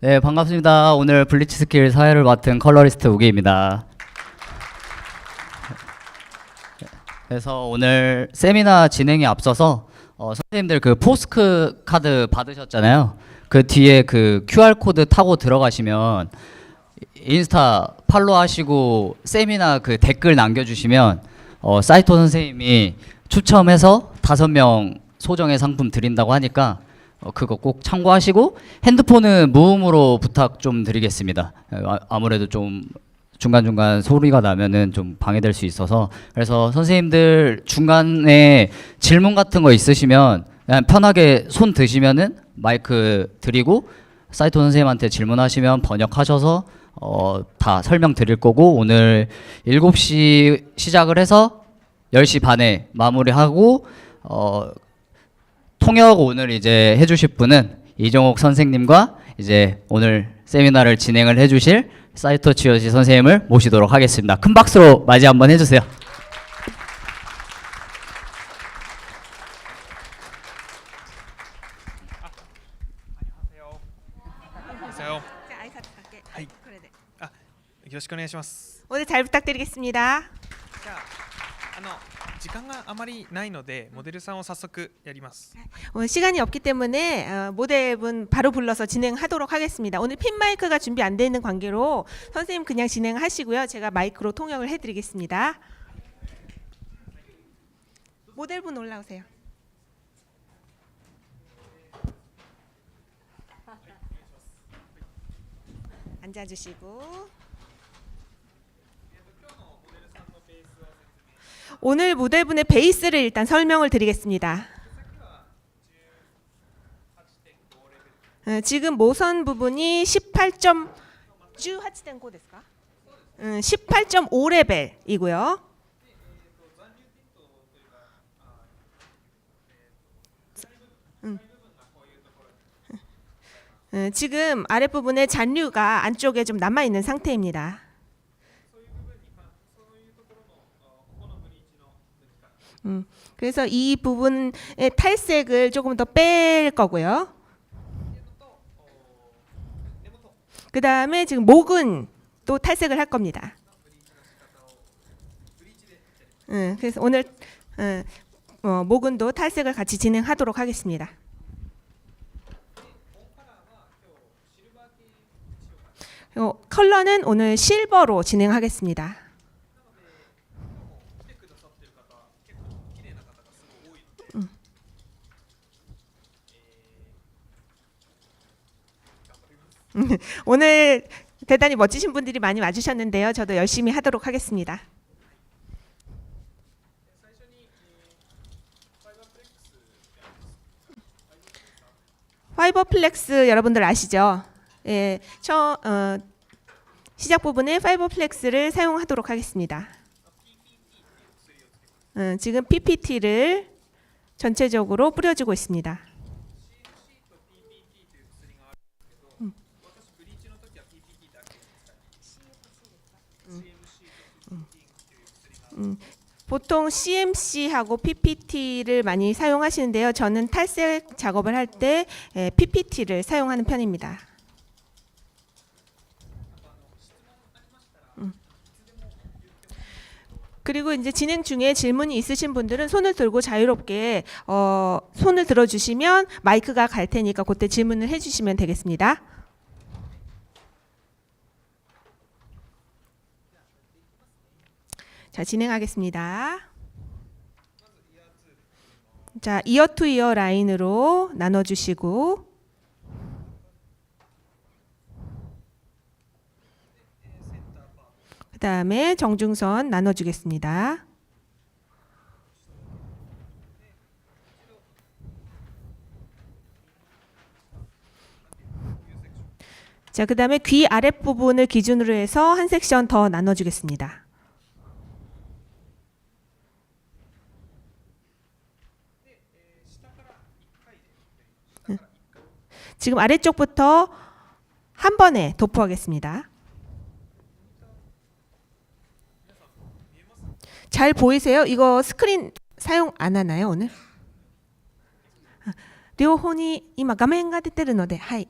네, 반갑습니다. 오늘 블리치 스킬 사회를 맡은 컬러리스트 우기입니다. 그래서 오늘 세미나 진행에 앞서서 선생님들 그 포스크 카드 받으셨잖아요. 그 뒤에 그 QR 코드 타고 들어가시면 인스타 팔로우 하시고 세미나 그 댓글 남겨주시면 사이토 선생님이 추첨해서 5명 소정의 상품 드린다고 하니까 그거 꼭 참고하시고 핸드폰은 무음으로 부탁 좀 드리겠습니다. 아무래도 좀 중간중간 소리가 나면은 좀 방해될 수 있어서. 그래서 선생님들 중간에 질문 같은 거 있으시면 그냥 편하게 손 드시면은 마이크 드리고 사이토 선생님한테 질문하시면 번역하셔서 다 설명 드릴 거고, 오늘 7시 시작을 해서 10시 반에 마무리하고 통역 오늘 이제 해주실 분은 이정옥 선생님과 이제 오늘 세미나를 진행을 해주실 사이토 치요시 선생님을 모시도록 하겠습니다. 큰 박수로 맞이 한번 해주세요. 안녕하세요. 자, 아이카드 갈게. 하이. 그래 네. よろしくお願いします。 오늘 잘 부탁드리겠습니다. じゃあ、時間があまりないのでモデルさんを早速やります。 오늘 시간이 없기 때문에 모델분 바로 불러서 진행하도록 하겠습니다. 오늘 핀 마이크가 준비 안 돼 있는 관계로 선생님 그냥 진행하시고요. 제가 마이크로 통역을 해드리겠습니다. 모델분 올라오세요. 앉아주시고. 오늘 모델분의 베이스를 일단 설명을 드리겠습니다. 지금 모선 부분이 18.5 ですか? 18.5 레벨이고요. 지금 아랫부분에 잔류가 안쪽에 좀 남아 있는 상태입니다. 그래서 이 부분의 탈색을 조금 더 뺄 거고요. 그 다음에 지금 목은 또 탈색을 할 겁니다. 그래서 오늘 목은 또 탈색을 같이 진행하도록 하겠습니다. 컬러는 오늘 실버로 진행하겠습니다. 오늘 대단히 멋지신 분들이 많이 와주셨는데요. 저도 열심히 하도록 하겠습니다. 파이버플렉스 여러분들 아시죠? 예, 시작 부분에 파이버플렉스를 사용하도록 하겠습니다. 지금 PPT를 전체적으로 뿌려주고 있습니다. 보통 CMC하고 PPT를 많이 사용하시는데요. 저는 탈색 작업을 할 때 PPT를 사용하는 편입니다. 그리고 이제 진행 중에 질문이 있으신 분들은 손을 들고 자유롭게 손을 들어주시면 마이크가 갈 테니까 그때 질문을 해주시면 되겠습니다. 자, 진행하겠습니다. 자, 이어 투 이어 라인으로 나눠주시고, 그 다음에 정중선 나눠주겠습니다. 자, 그 다음에 귀 아랫부분을 기준으로 해서 한 섹션 더 나눠주겠습니다. 지금 아래쪽부터 한 번에 도포하겠습니다. 잘 보이세요? 이거 스크린 사용 안 하나요, 오늘? 両方に今画面が出てるので、はい。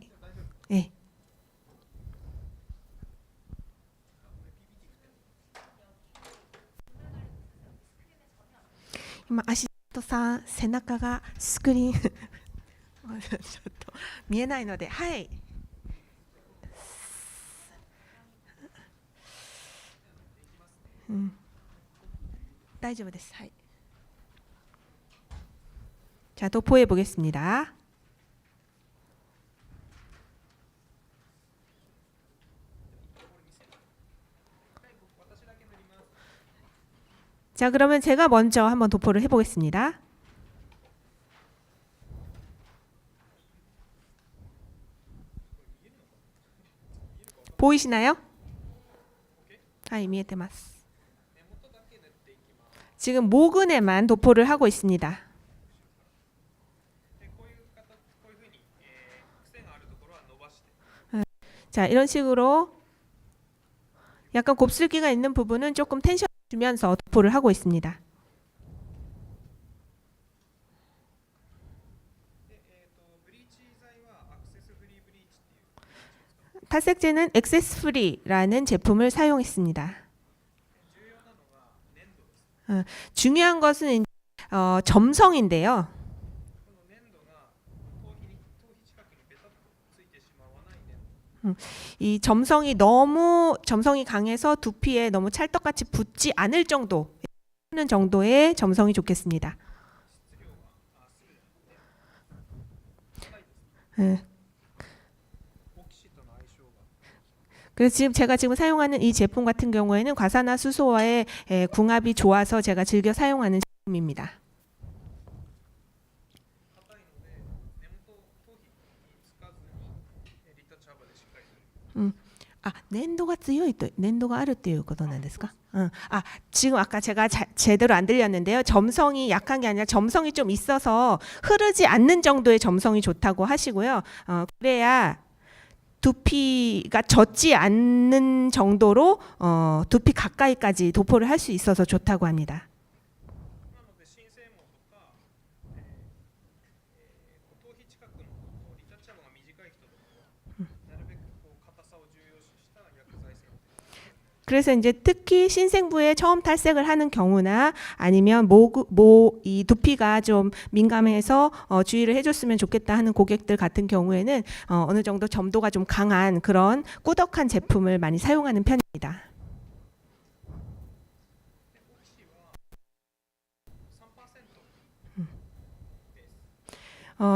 今アシスタントさん背中がスクリーンちょっと見えないので、はい。大丈夫です。はい. 자, 도포해 보겠습니다. 자, 그러면 제가 먼저 한번 도포를 해 보겠습니다. 보이시나요? 아, 見えてます. 지금 모근에만 도포를 하고 있습니다. 자, 이런 식으로 약간 곱슬기가 있는 부분은 조금 텐션 주면서 도포를 하고 있습니다. 탈색제는 액세스 프리라는 제품을 사용했습니다. 중요한 것은 점성인데요. 이 점성이 강해서 두피에 너무 찰떡같이 붙지 않을 정도의 점성이 좋겠습니다. 그래서 제가 지금 사용하는 이 제품 같은 경우에는 과산화수소와의 궁합이 좋아서 제가 즐겨 사용하는 제품입니다. 아,粘도가 強いと 粘도가 あるっていうことなんですか? 아, 지금 아까 제가 제대로 안 들렸는데요. 점성이 약한 게 아니라 점성이 좀 있어서 흐르지 않는 정도의 점성이 좋다고 하시고요. 그래야 두피가 젖지 않는 정도로 두피 가까이까지 도포를 할 수 있어서 좋다고 합니다. 그래서 이제 특히 신생부에 처음 탈색을 하는 경우나 아니면 이 두피가 좀 민감해서 주의를 해줬으면 좋겠다 하는 고객들 같은 경우에는 어느 정도 점도가 좀 강한 그런 꾸덕한 제품을 많이 사용하는 편입니다.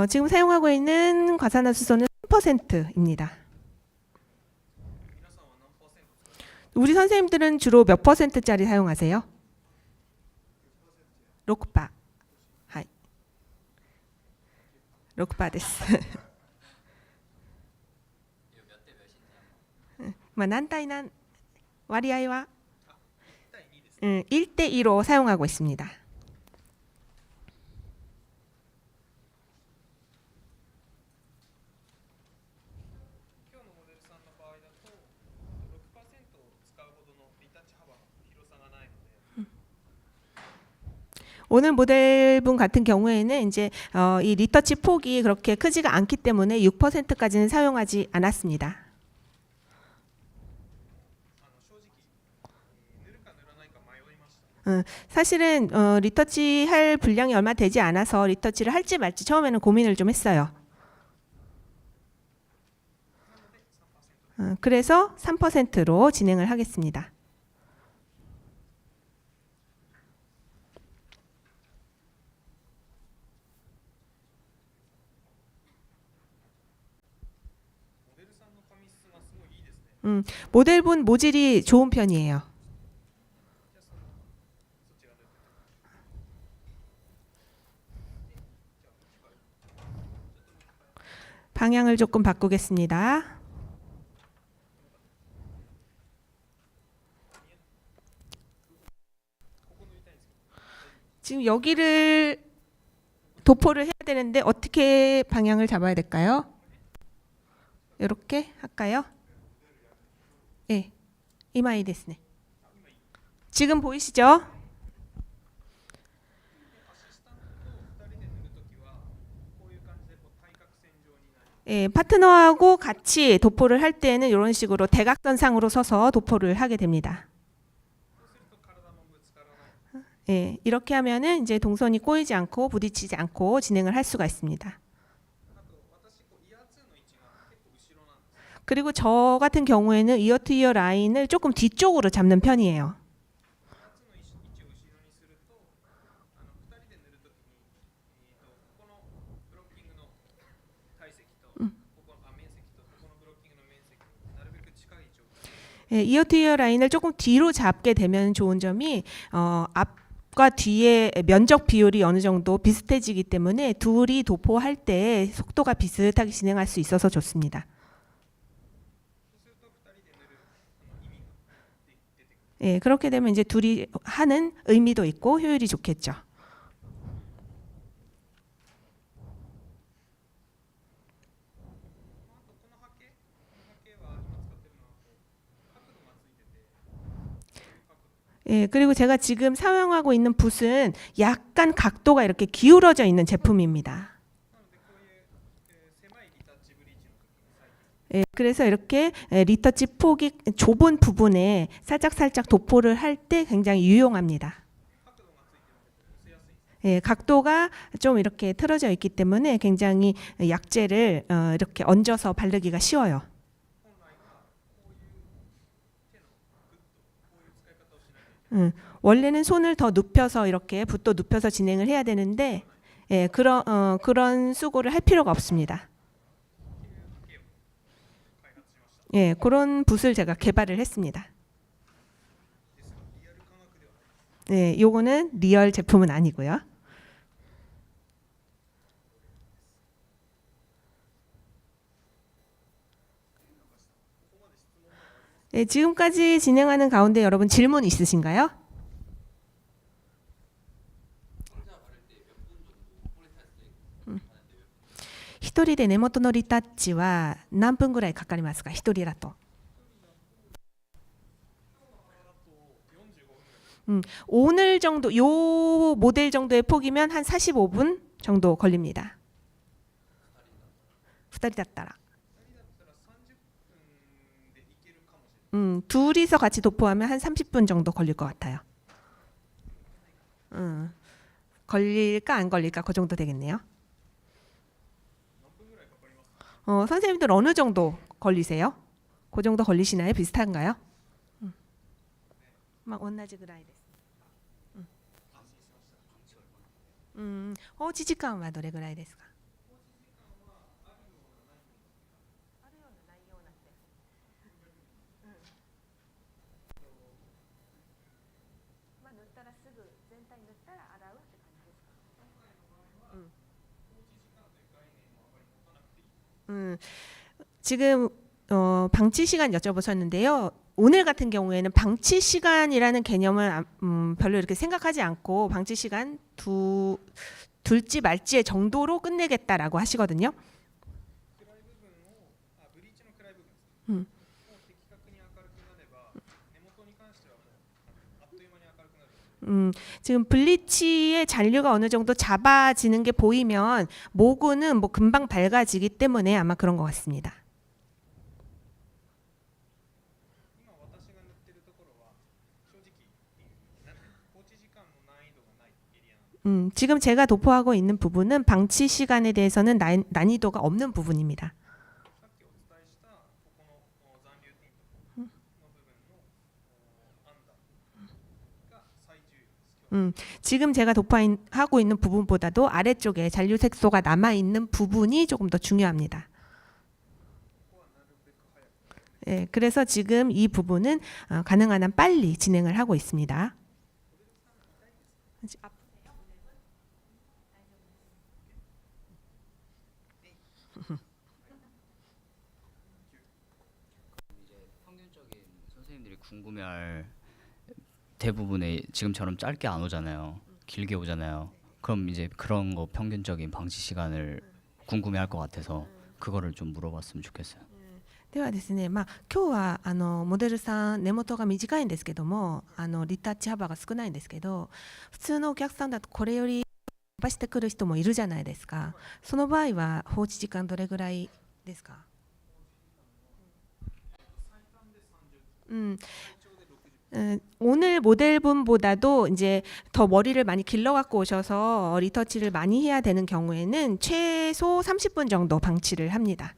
지금 사용하고 있는 과산화수소는 3%입니다. 우리 선생님들은 주로 몇 %짜리 사용하세요? 6%. はい. 6% です. まあ何対何割合は 1대2로 사용하고 있습니다. 오늘 모델분 같은 경우에는 이제 이 리터치 폭이 그렇게 크지가 않기 때문에 6%까지는 사용하지 않았습니다. 사실은 리터치 할 분량이 얼마 되지 않아서 리터치를 할지 말지 처음에는 고민을 좀 했어요. 그래서 3%로 진행을 하겠습니다. 모델분 모질이 좋은 편이에요. 방향을 조금 바꾸겠습니다. 지금 여기를 도포를 해야 되는데 어떻게 방향을 잡아야 될까요? 이렇게 할까요? 네, 이마이ですね. 지금 보이시죠? 예, 파트너하고 같이 도포를 할 때는 이런 식으로 대각선상으로 서서 도포를 하게 됩니다. 예, 이렇게 하면은 이제 동선이 꼬이지 않고 부딪히지 않고 진행을 할 수가 있습니다. 그리고 저 같은 경우에는 이어 투 이어 라인을 조금 뒤쪽으로 잡는 편이에요. 예, 이어 투 이어 라인을 조금 뒤로 잡게 되면 좋은 점이 앞과 뒤의 면적 비율이 어느 정도 비슷해지기 때문에 둘이 도포할 때 속도가 비슷하게 진행할 수 있어서 좋습니다. 예, 그렇게 되면 이제 둘이 하는 의미도 있고 효율이 좋겠죠. 예, 그리고 제가 지금 사용하고 있는 붓은 약간 각도가 이렇게 기울어져 있는 제품입니다. 예, 그래서 이렇게 리터치 폭이 좁은 부분에 살짝 도포를 할 때 굉장히 유용합니다. 예, 각도가 좀 이렇게 틀어져 있기 때문에 굉장히 약재를 이렇게 얹어서 바르기가 쉬워요. 원래는 손을 더 눕혀서 이렇게 붓도 눕혀서 진행을 해야 되는데 예, 그런 수고를 할 필요가 없습니다. 예, 그런 붓을 제가 개발을 했습니다. 예, 요거는 리얼 제품은 아니고요. 예, 지금까지 진행하는 가운데 여러분 질문 있으신가요?一人で根元のリタッチは何分ぐらいかかりますか？一人だと。오늘 정도 요 모델 정도의 폭이면 한 45분 정도 걸립니다. 2人だったら. 둘이서 같이 도포하면 한 30분 정도 걸릴 것 같아요. 걸릴까 안 걸릴까 그 정도 되겠네요. 선생님들 어느 정도 걸리세요? 그 정도 걸리시나요? 비슷한가요? まあ同じぐらいです。おうち時間はどれぐらいですか？まあ塗ったらすぐ全体塗ったら洗うって感じですか？지금 방치 시간 여쭤보셨는데요. 오늘 같은 경우에는 방치 시간이라는 개념을 별로 이렇게 생각하지 않고 방치 시간 둘지 말지의 정도로 끝내겠다라고 하시거든요. 지금 블리치의 잔류가 어느 정도 잡아지는 게 보이면 모구는 뭐 금방 밝아지기 때문에 아마 그런 것 같습니다. 지금 제가 도포하고 있는 부분은 방치 시간에 대해서는 난이도가 없는 부분입니다. 지금 제가 도포하고 있는 부분보다도 아래쪽에 잔류 색소가 남아있는 부분이 조금 더 중요합니다. 예, 그래서 지금 이 부분은 가능한 한 빨리 진행을 하고 있습니다. 평균적인 선생님들이 궁금해할 대부분의 지금처럼 짧게 안 오잖아요. 길게 오잖아요. 그럼 이제 그런 거 평균적인 방치 시간을 궁금해할 것 같아서 그거를 좀 물어봤으면 좋겠어요. ではですね、今日はモデルさん根元が短いんですけどもリタッチ幅が少ないんですけど、普通のお客さんだとこれより伸ばしてくる人もいるじゃないですか。その場合は放置時間どれぐらいですか？ 오늘 모델분보다도 이제 더 머리를 많이 길러 갖고 오셔서 리터치를 많이 해야 되는 경우에는 최소 30분 정도 방치를 합니다.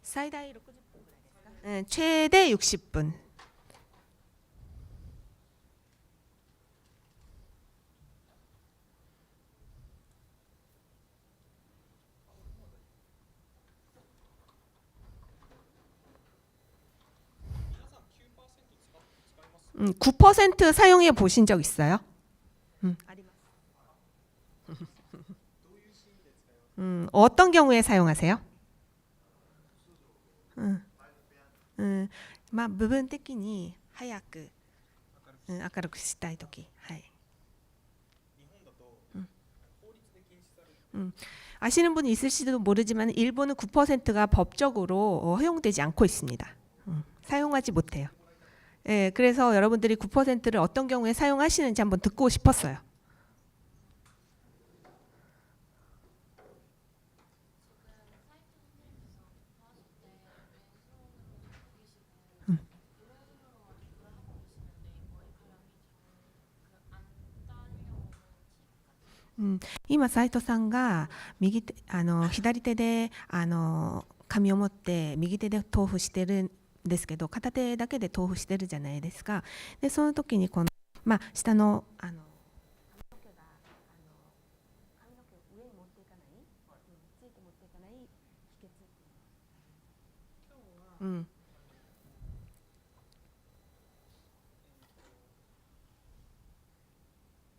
최대 60분. 최대 60분. 음, 9% 사용해 보신 적 있어요? 어떤 경우에 사용하세요? まあ部分的に早く、明るくしたいとき、はい。 아시는 분이 있을지도 모르지만 일본은 9%가 법적으로 허용되지 않고 있습니다. 사용하지 못해요. 예, 그래서 여러분들이 9%를 어떤 경우에 사용하시는지 한번 듣고 싶었어요. 음, 今斉藤さんが左手で紙を持って右手で豆腐してるんですけど、片手だけで豆腐してるじゃないですか。でその時にこの、まあ、下の髪の毛が髪の毛を上に持っていかない、ついて持っていかない秘訣。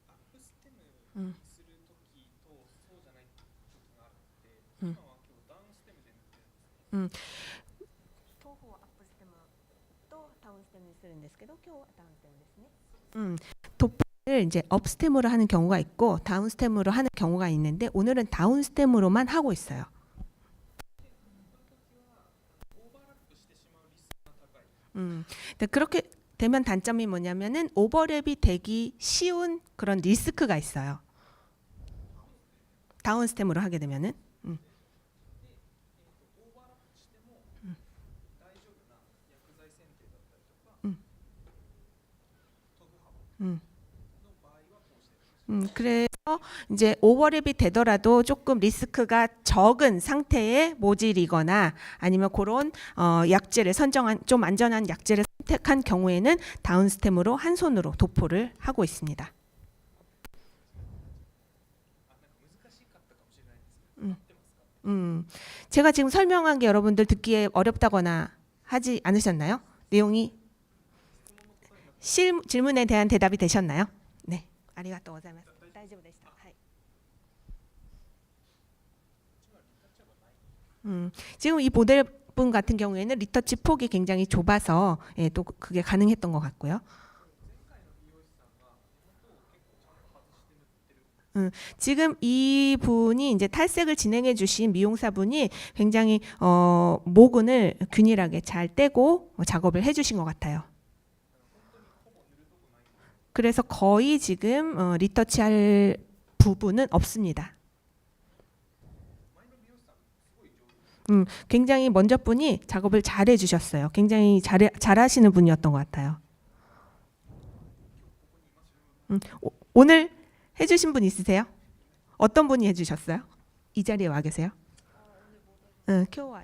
アップステムにするときとそうじゃないときがあって、今は今日ダウンステムで塗ってるんですね。豆腐をアップステムとダウンステムにするんですけど、今日はダウンステムですね。도포를 이제 업 스템으로 하는 경우가 있고 다운 스템으로 하는 경우가 있는데 오늘은 다운 스템으로만 하고 있어요. 근데 그렇게 되면 단점이 뭐냐면은 오버랩이 되기 쉬운 그런 리스크가 있어요. 다운 스템으로 하게 되면은. 그래서 이제 오버랩이 되더라도 조금 리스크가 적은 상태의 모질이거나 아니면 그런 약재를 선정한 좀 안전한 약재를 선택한 경우에는 다운 스템으로 한 손으로 도포를 하고 있습니다. 제가 지금 설명한 게 여러분들 듣기에 어렵다거나 하지 않으셨나요? 내용이 질문에 대한 대답이 되셨나요? 네, ありがとうございます。大丈夫でした。はい。 지금 이 모델분 같은 경우에는 리터치 폭이 굉장히 좁아서 예, 또 그게 가능했던 것 같고요. 지금 이 분이 이제 탈색을 진행해 주신 미용사분이 굉장히 모근을 균일하게 잘 떼고 작업을 해 주신 것 같아요. 그래서 거의 지금 리터치할 부분은 없습니다. 굉장히 먼저 분이 작업을 잘 해주셨어요. 굉장히 잘하시는 분이었던 것 같아요. 오늘 해주신 분 있으세요? 어떤 분이 해주셨어요? 이 자리에 와 계세요? 응, 今日は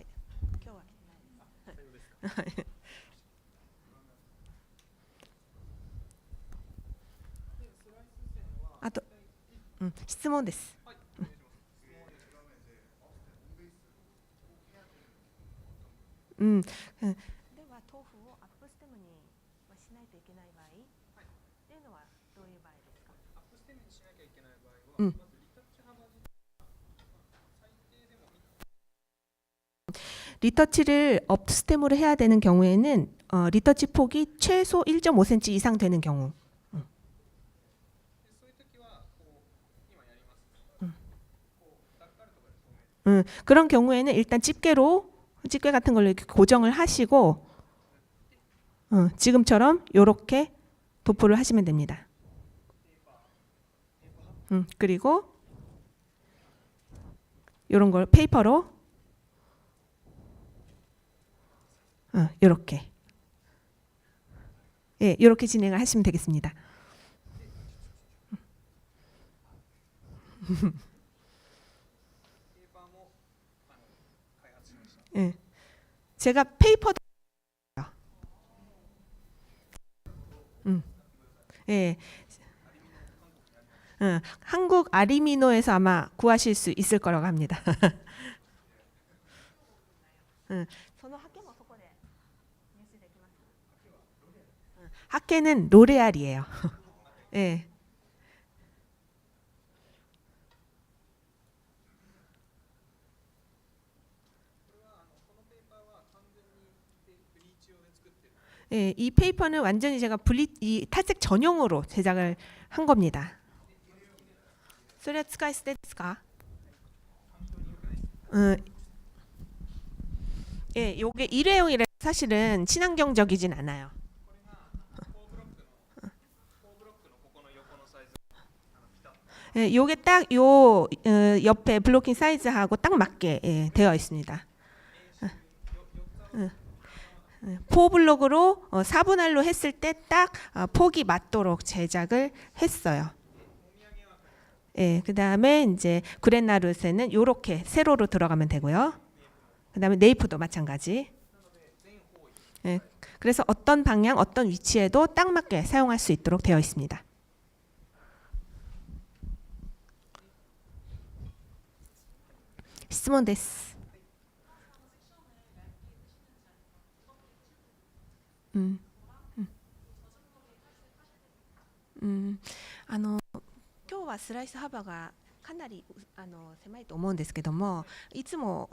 あと、質問です。では豆腐をアップステムにしないといけない場合っていうのはどういう場合ですか？アップステムにしなきゃいけない場合は、まずリタッチ幅自体最低でも리터치를 업스템으로 해야 되는 경우에는 리터치 폭이 최소 1.5cm 이상 되는 경우. 그런 경우에는 일단 집게 같은 걸로 이렇게 고정을 하시고 지금처럼 이렇게 도포를 하시면 됩니다. 그리고 이런 걸 페이퍼로 이렇게. 예, 이렇게 진행을 하시면 되겠습니다. 예. 제가 페이퍼도 예. 한국 아리미노에서 아마 구하실 수 있을 거라고 합니다. 학계는 로레알이에요. 예. 예, 이 페이퍼는 완전히 제가 이 탈색 전용으로 제작을 한 겁니다. それは使い捨てですか? 예, 요게 일회용이라 사실은 친환경적이진 않아요. 예, 요게 딱 요 옆에 블로킹 사이즈하고 딱 맞게 예, 되어 있습니다. 4블록으로 4분할로 했을 때 딱 폭이 맞도록 제작을 했어요. 예, 그다음에 이제 구렛나룻에는 이렇게 세로로 들어가면 되고요. 그다음에 네이프도 마찬가지. 예, 그래서 어떤 방향, 어떤 위치에도 딱 맞게 사용할 수 있도록 되어 있습니다. 질문です. 今日はスライス幅がかなり狭いと思うんですけども、いつも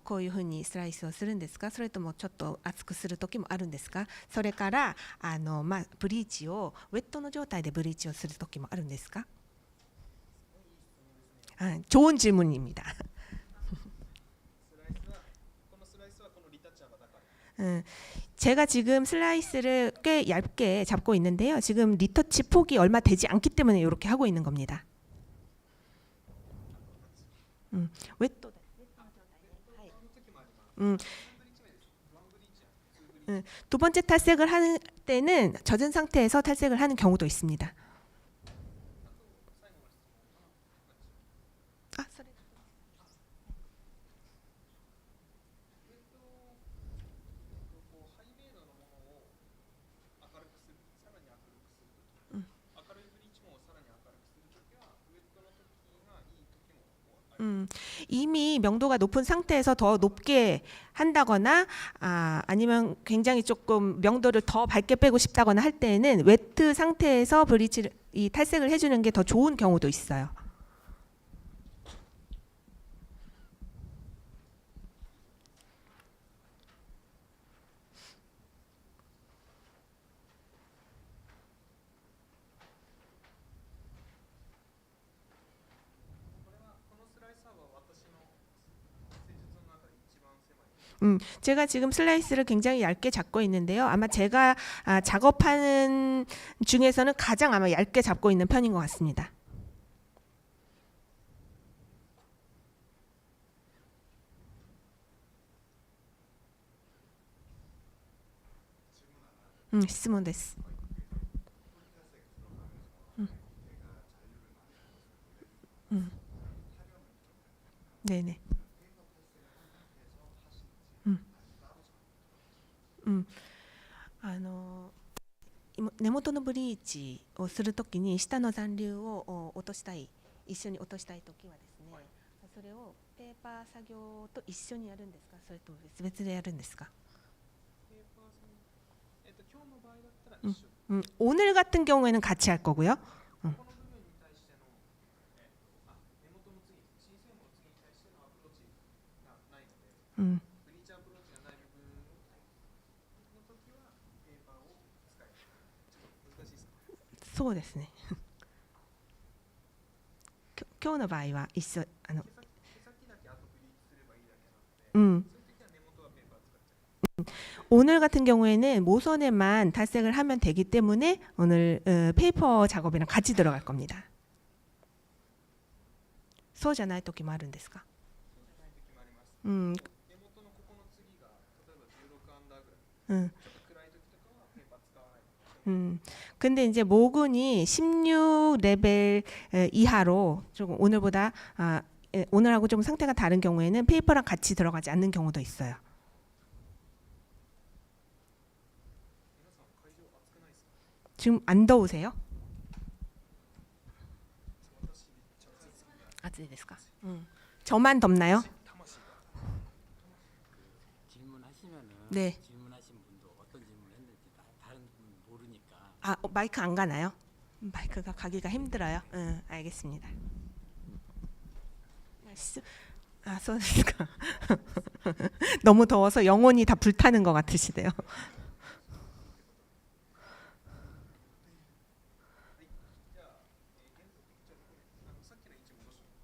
こういうふうにスライスをするんですか、それともちょっと厚くする時もあるんですか、それからブリーチをウェットの状態でブリーチをする時もあるんですか。좋은 질문입니다. 제가 지금 슬라이스를 꽤 얇게 잡고 있는데요. 지금 리터치 폭이 얼마 되지 않기 때문에 이렇게 하고 있는 겁니다. 두 번째 탈색을 하는 때는 젖은 상태에서 탈색을 하는 경우도 있습니다. 이미 명도가 높은 상태에서 더 높게 한다거나 아니면 굉장히 조금 명도를 더 밝게 빼고 싶다거나 할 때는 웨트 상태에서 브리치를 이 탈색을 해주는 게 더 좋은 경우도 있어요. 제가 지금 슬라이스를 굉장히 얇게 잡고 있는데요. 아마 제가 작업하는 중에서는 가장 아마 얇게 잡고 있는 편인 것 같습니다. 질문です. 네네. 根元のブリーチをするときに下の残留を落としたい、一緒に落としたいときはですね、それをペーパー作業と一緒にやるんですか、それとも別々でやるんですか。 오늘 같은 경우에는 같이 할 거고요. 음. そうですね。今日の場合は一緒오늘 같은 경우에는 모선에만 탈색을 하면 되기 때문에 오늘 페이퍼 작업이랑 같이 들어갈 겁니다. そうじゃない時もあるんですか。 응. ちょっと暗い時とかはペーパー使わない。 근데 이제 모근이 16레벨 이하로 조금 오늘보다 오늘하고 좀 상태가 다른 경우에는 페이퍼랑 같이 들어가지 않는 경우도 있어요. 皆さん会場暑くないですか？ 지금 안 더우세요? 私めっちゃ暑いです。 아즈이데스까? 저만 덥나요? 魂が 질문하시면은 네. 질문하신 분도 어떤 질문을 했는지 다른 분은 모르니까 마이크 안 가나요? 마이크가 가기가 힘들어요. 알겠습니다. 소데스까? 너무 더워서 영혼이 다 불타는 것 같으시대요. じゃあ、さっきの位置戻します。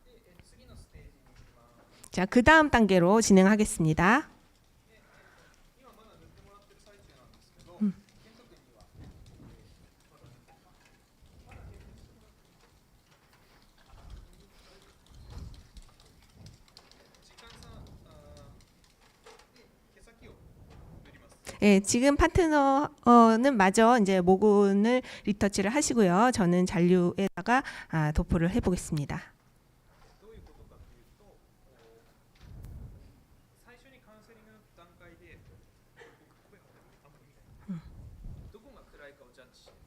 で、次のステージに行きます。 자, 그 다음 단계로 진행하겠습니다. 今まだ塗ってもらってる最中なんですけど、健人君には、まだ塗ってますか？まだ塗ってます。時間差で毛先を塗ります。 예, 지금 파트너는 마저 이제 모근을 리터치를 하시고요. 저는 잔류에다가 도포를 해보겠습니다. どういうことかというと、最初にカウンセリングの段階で、僕声があんまり見ない。どこが暗いかをジャッジして、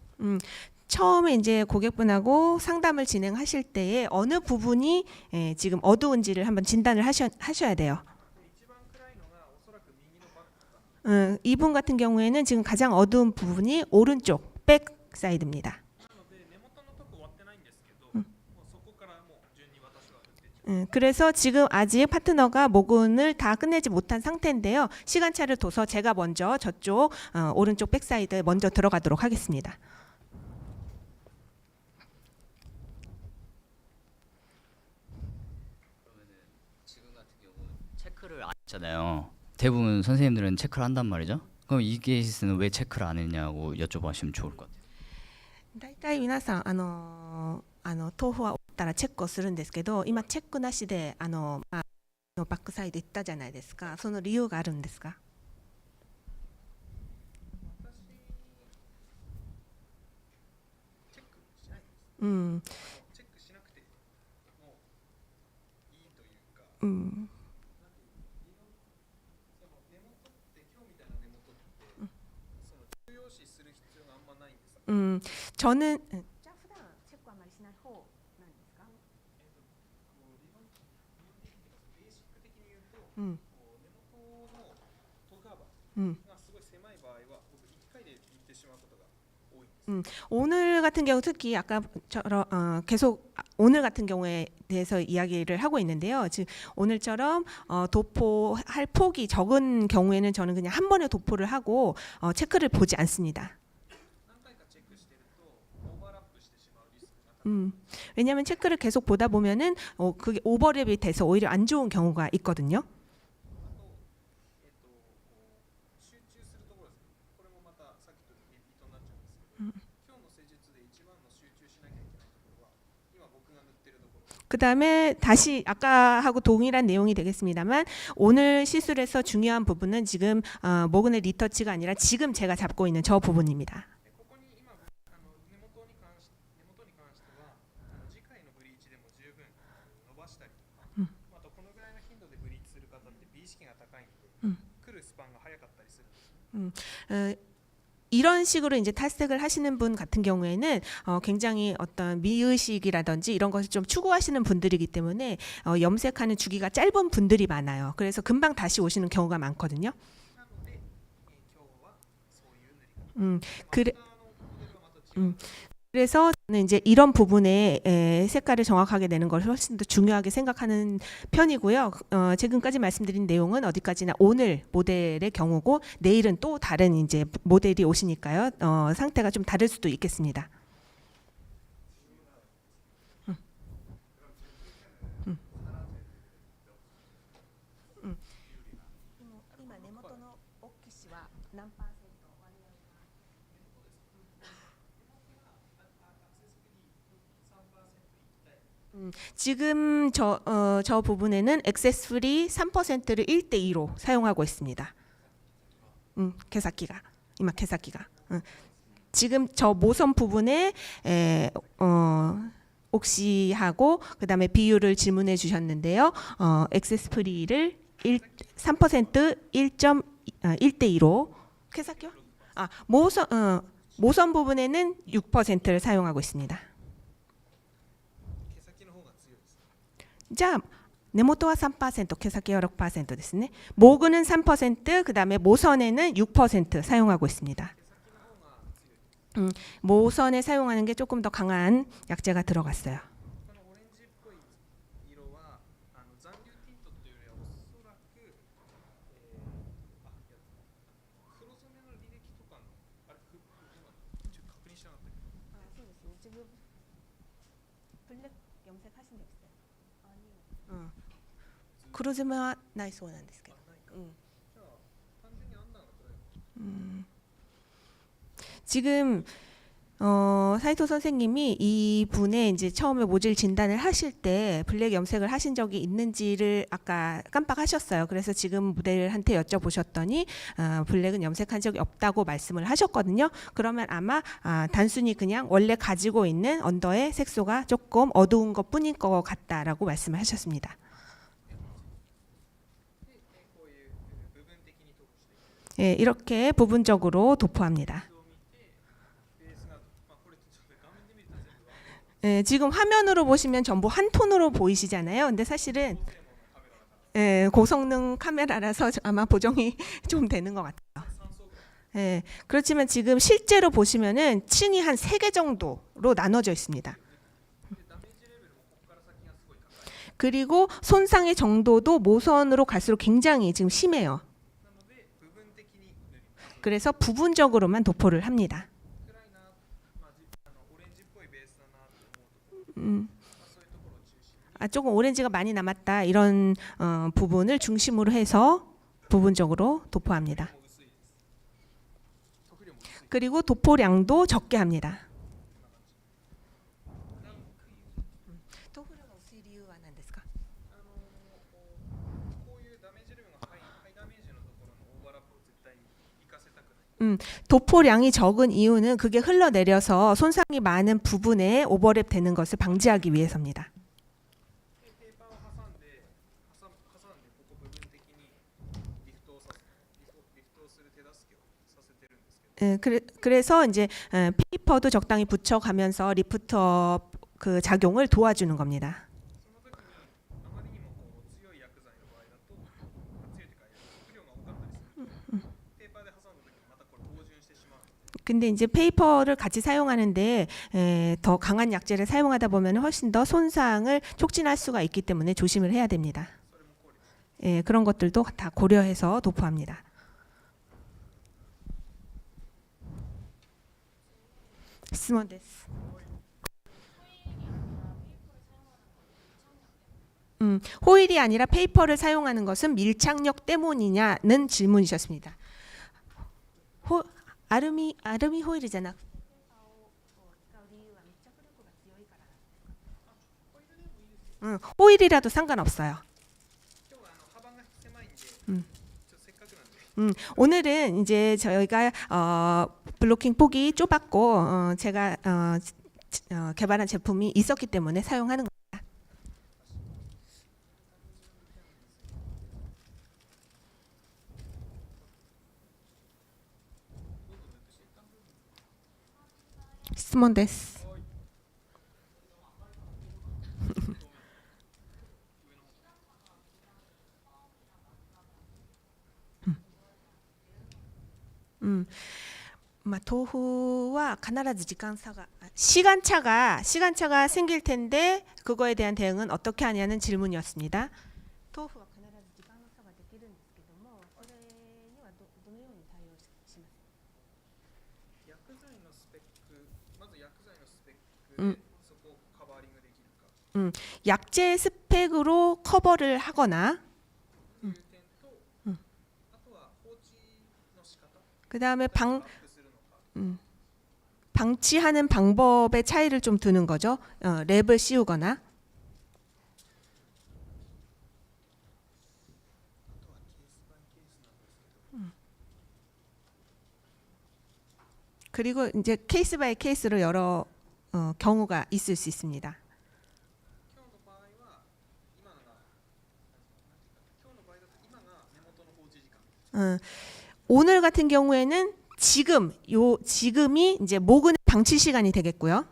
처음에 이제 고객분하고 상담을 진행하실 때에 어느 부분이 지금 어두운지를 한번 진단을 하셔야 돼요. 一番暗いのがおそらく右のバックかな。 이분 같은 경우에는 지금 가장 어두운 부분이 오른쪽 백 사이드입니다. なので根元のとこ割ってないんですけど、もうそこからもう順に私は塗っていっちゃう。 그래서 지금 아직 파트너가 모근을 다 끝내지 못한 상태인데요. 시간차를 둬서 제가 먼저 저쪽 오른쪽 백 사이드에 먼저 들어가도록 하겠습니다. 지금 같은 경우 체크를 안 했잖아요. 대부분 선생님들은 체크를 한단 말이죠. 그럼 이 케이스는 왜 체크를 안 했냐고 여쭤보시면 좋을 것 같아요. 大体皆さん豆腐は折ったらチェックをするんですけど、今チェックなしでバックサイド行ったじゃないですか。その理由があるんですか？私チェックしないんです。うんチェックしなくてもういいというか、うんその根元って今日みたいな根元って、その重要視する必要があんまないんです。 저는じゃあ普段チェックはあまりしない方なんですか？理論的ベーシック的に言うと、うん根元の戸幅うんがすごい狭い場合は僕1回でいってしまうことが多いんです。 오늘 같은 경우 특히 아까처럼 계속 오늘 같은 경우에 대해서 이야기를 하고 있는데요. 지금 오늘처럼 도포할 폭이 적은 경우에는 저는 그냥 한 번에 도포를 하고 체크를 보지 않습니다. 何回かチェックしてるとオーバーラップしてしまうリスクが高い。 왜냐하면 체크를 계속 보다 보면은 그게 오버랩이 돼서 오히려 안 좋은 경우가 있거든요. あと、集中するところですね。これもまたさっきとリピートになっちゃうんですけど、今日の施術で一番の集中しなきゃいけないところは今僕が塗ってるところ。 그 다음에 다시 아까하고 동일한 내용이 되겠습니다만 오늘 시술에서 중요한 부분은 지금 모근의 리터치가 아니라 지금 제가 잡고 있는 저 부분입니다. ここに今根元に関しては次回のブリーチでも十分伸ばしたりとか、あとこのぐらいの頻度でブリーチする方って美意識が高いんで、来るスパンが早かったりするんです。 이런 식으로 이제 탈색을 하시는 분 같은 경우에는 굉장히 어떤 미의식이라든지 이런 것을 좀 추구하시는 분들이기 때문에 염색하는 주기가 짧은 분들이 많아요. 그래서 금방 다시 오시는 경우가 많거든요. なので、今日はそういう塗り方。 그래, マスターのモデルはまた違う。 그래서 저는 이제 이런 부분에 색깔을 정확하게 내는 걸 훨씬 더 중요하게 생각하는 편이고요. 지금까지 말씀드린 내용은 어디까지나 오늘 모델의 경우고 내일은 또 다른 이제 모델이 오시니까요. 상태가 좀 다를 수도 있겠습니다. 지금 저 부분에는 액세스 프리 3%를 1대2로 사용하고 있습니다. 毛先が 이마毛先が 지금 저 모선 부분에 옥시하고 그다음에 비율을 질문해 주셨는데요. 엑세스 프리를 3% 1.1대2로 캐사키요? 모선 부분에는 6%를 사용하고 있습니다. 毛先の方が強いです。 자, 네모토와 3%, 캐사키와 6% ですね. 모근은 3%, 그다음에 모선에는 6% 사용하고 있습니다. 모선에 사용하는 게 조금 더 강한 약재가 들어갔어요. このオレンジっぽい色は残留ティントというよりはおそらく、黒染めの履歴とかのあれちょっと確認しなかったけど。 そうですね. 지금 블랙 염색하신 적 있어요? 아니요.黒染めはないそうなんですけど. じゃあ単純にあんなのが取れる。 지금 사이토 선생님이 이 분의 이제 처음에 모질 진단을 하실 때 블랙 염색을 하신 적이 있는지를 아까 깜빡하셨어요. 그래서 지금 모델한테 여쭤보셨더니 블랙은 염색한 적이 없다고 말씀을 하셨거든요. 그러면 아마 단순히 그냥 원래 가지고 있는 언더의 색소가 조금 어두운 것뿐인 것 같다라고 말씀을 하셨습니다. こういう部分的に塗布していく。 예, 이렇게 부분적으로 도포합니다. 예, 지금 화면으로 보시면 전부 한 톤으로 보이시잖아요. 근데 사실은 고성능 카메라라서 아마 보정이 좀 되는 것 같아요. 예, 그렇지만 지금 실제로 보시면은 층이 한 3개 정도로 나눠져 있습니다. 그리고 손상의 정도도 모선으로 갈수록 굉장히 지금 심해요. 그래서 부분적으로만 도포를 합니다. 조금 오렌지가 많이 남았다 이런 부분을 중심으로 해서 부분적으로 도포합니다. 그리고 도포량도 적게 합니다. 도포량이 적은 이유는 그게 흘러내려서 손상이 많은 부분에 오버랩 되는 것을 방지하기 위해서입니다. ペーパーを挟んでここ部分的にリフトをする手助けをさせてるんですけど。 그래서 이제 페이퍼도 적당히 붙여가면서 리프터 그 작용을 도와주는 겁니다. その時にあまりにも強い薬剤の場合だと強いというか質量が多かったりするとペーパーで挟んだ時にまたこれ芳醇してしまう。 근데 이제 페이퍼를 같이 사용하는데 더 강한 약재를 사용하다 보면 훨씬 더 손상을 촉진할 수가 있기 때문에 조심을 해야 됩니다. 그런 것들도 다 고려해서 도포합니다. 질문です. 호일이 아니라 페이퍼를 사용하는 것은 밀착력 때문이냐는 질문이셨습니다. 아르미 호일이잖아. 호일이라도 상관없어요. 오늘은 이제 저희가 블로킹 폭이 좁았고 제가 개발한 제품이 있었기 때문에 사용하는 겁니다.質問です. 도후와 必ず 시간차가 생길 텐데 그거에 대한 대응은 어떻게 하냐는 질문이었습니다. 도후와 必ず 시간차가 できるんですけどもそれにはどのように対応しますか?薬剤のスペック、まず薬剤のスペックでそこをカバーリングできるか。 약재 스펙으로 커버를 하거나 という点と、あとは放置の仕方。 그다음에 アップするのか。 방치하는 방법의 차이를 좀 두는 거죠. 랩을 씌우거나. あとはケースバイケースなんですけど、 그리고 이제 케이스 바이 케이스로 여러 경우가 있을 수 있습니다. 今日の場合は今のが今日の場合だと今が根元の放置時間 오늘 같은 경우에는 지금이 이제 모근의 방치 시간이 되겠고요.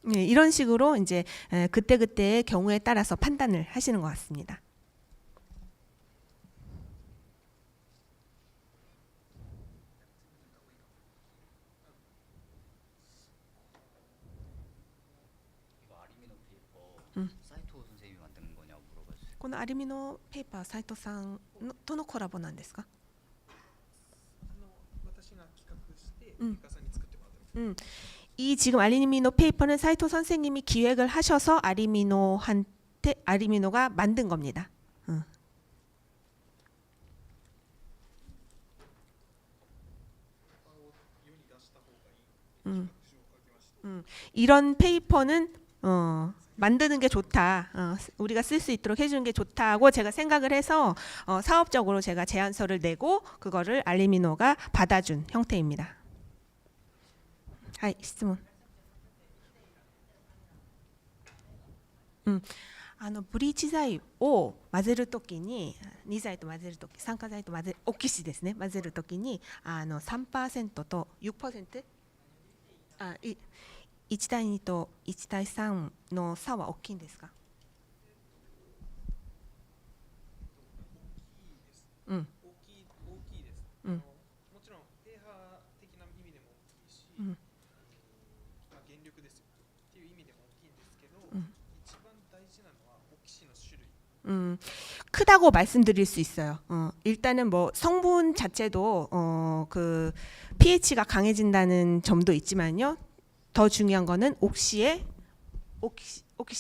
네, 이런 식으로 이제 그때그때의 경우에 따라서 판단을 하시는 것 같습니다. 이거 아리미노 페이퍼 사이토 선생님이 만든 거냐고 물어봤어요. このアルミのペーパー斉藤さんのとのコラボなんですか？私が企画してうんメーカーさんに作ってもらったんです 이 지금 아리미노 페이퍼는 사이토 선생님이 기획을 하셔서 아리미노가 만든 겁니다. 世に出した方がいい企画書を書きました 이런 페이퍼는 만드는 게 좋다. 우리가 쓸 수 있도록 해주는 게 좋다고 제가 생각을 해서 사업적으로 제가 제안서를 내고 그거를 알리미노가 받아준 형태입니다. はい、質問。ブリーチ剤を混ぜるときに2剤と混ぜるとき酸化剤と混ぜオキシですね混ぜるときに3% と 6%1対2と1対3の差は大きいんですか？大きいです、うんもちろんpH的な意味でも大きいし、うん原力ですよっていう意味でも大きいんですけど、ん一番大事なのはオキシの種類 크다고 말씀드릴 수 있어요. 일단은 뭐 성분 자체도 그 pH가 강해진다는 점도 있지만요. 더 중요한 거는 오키시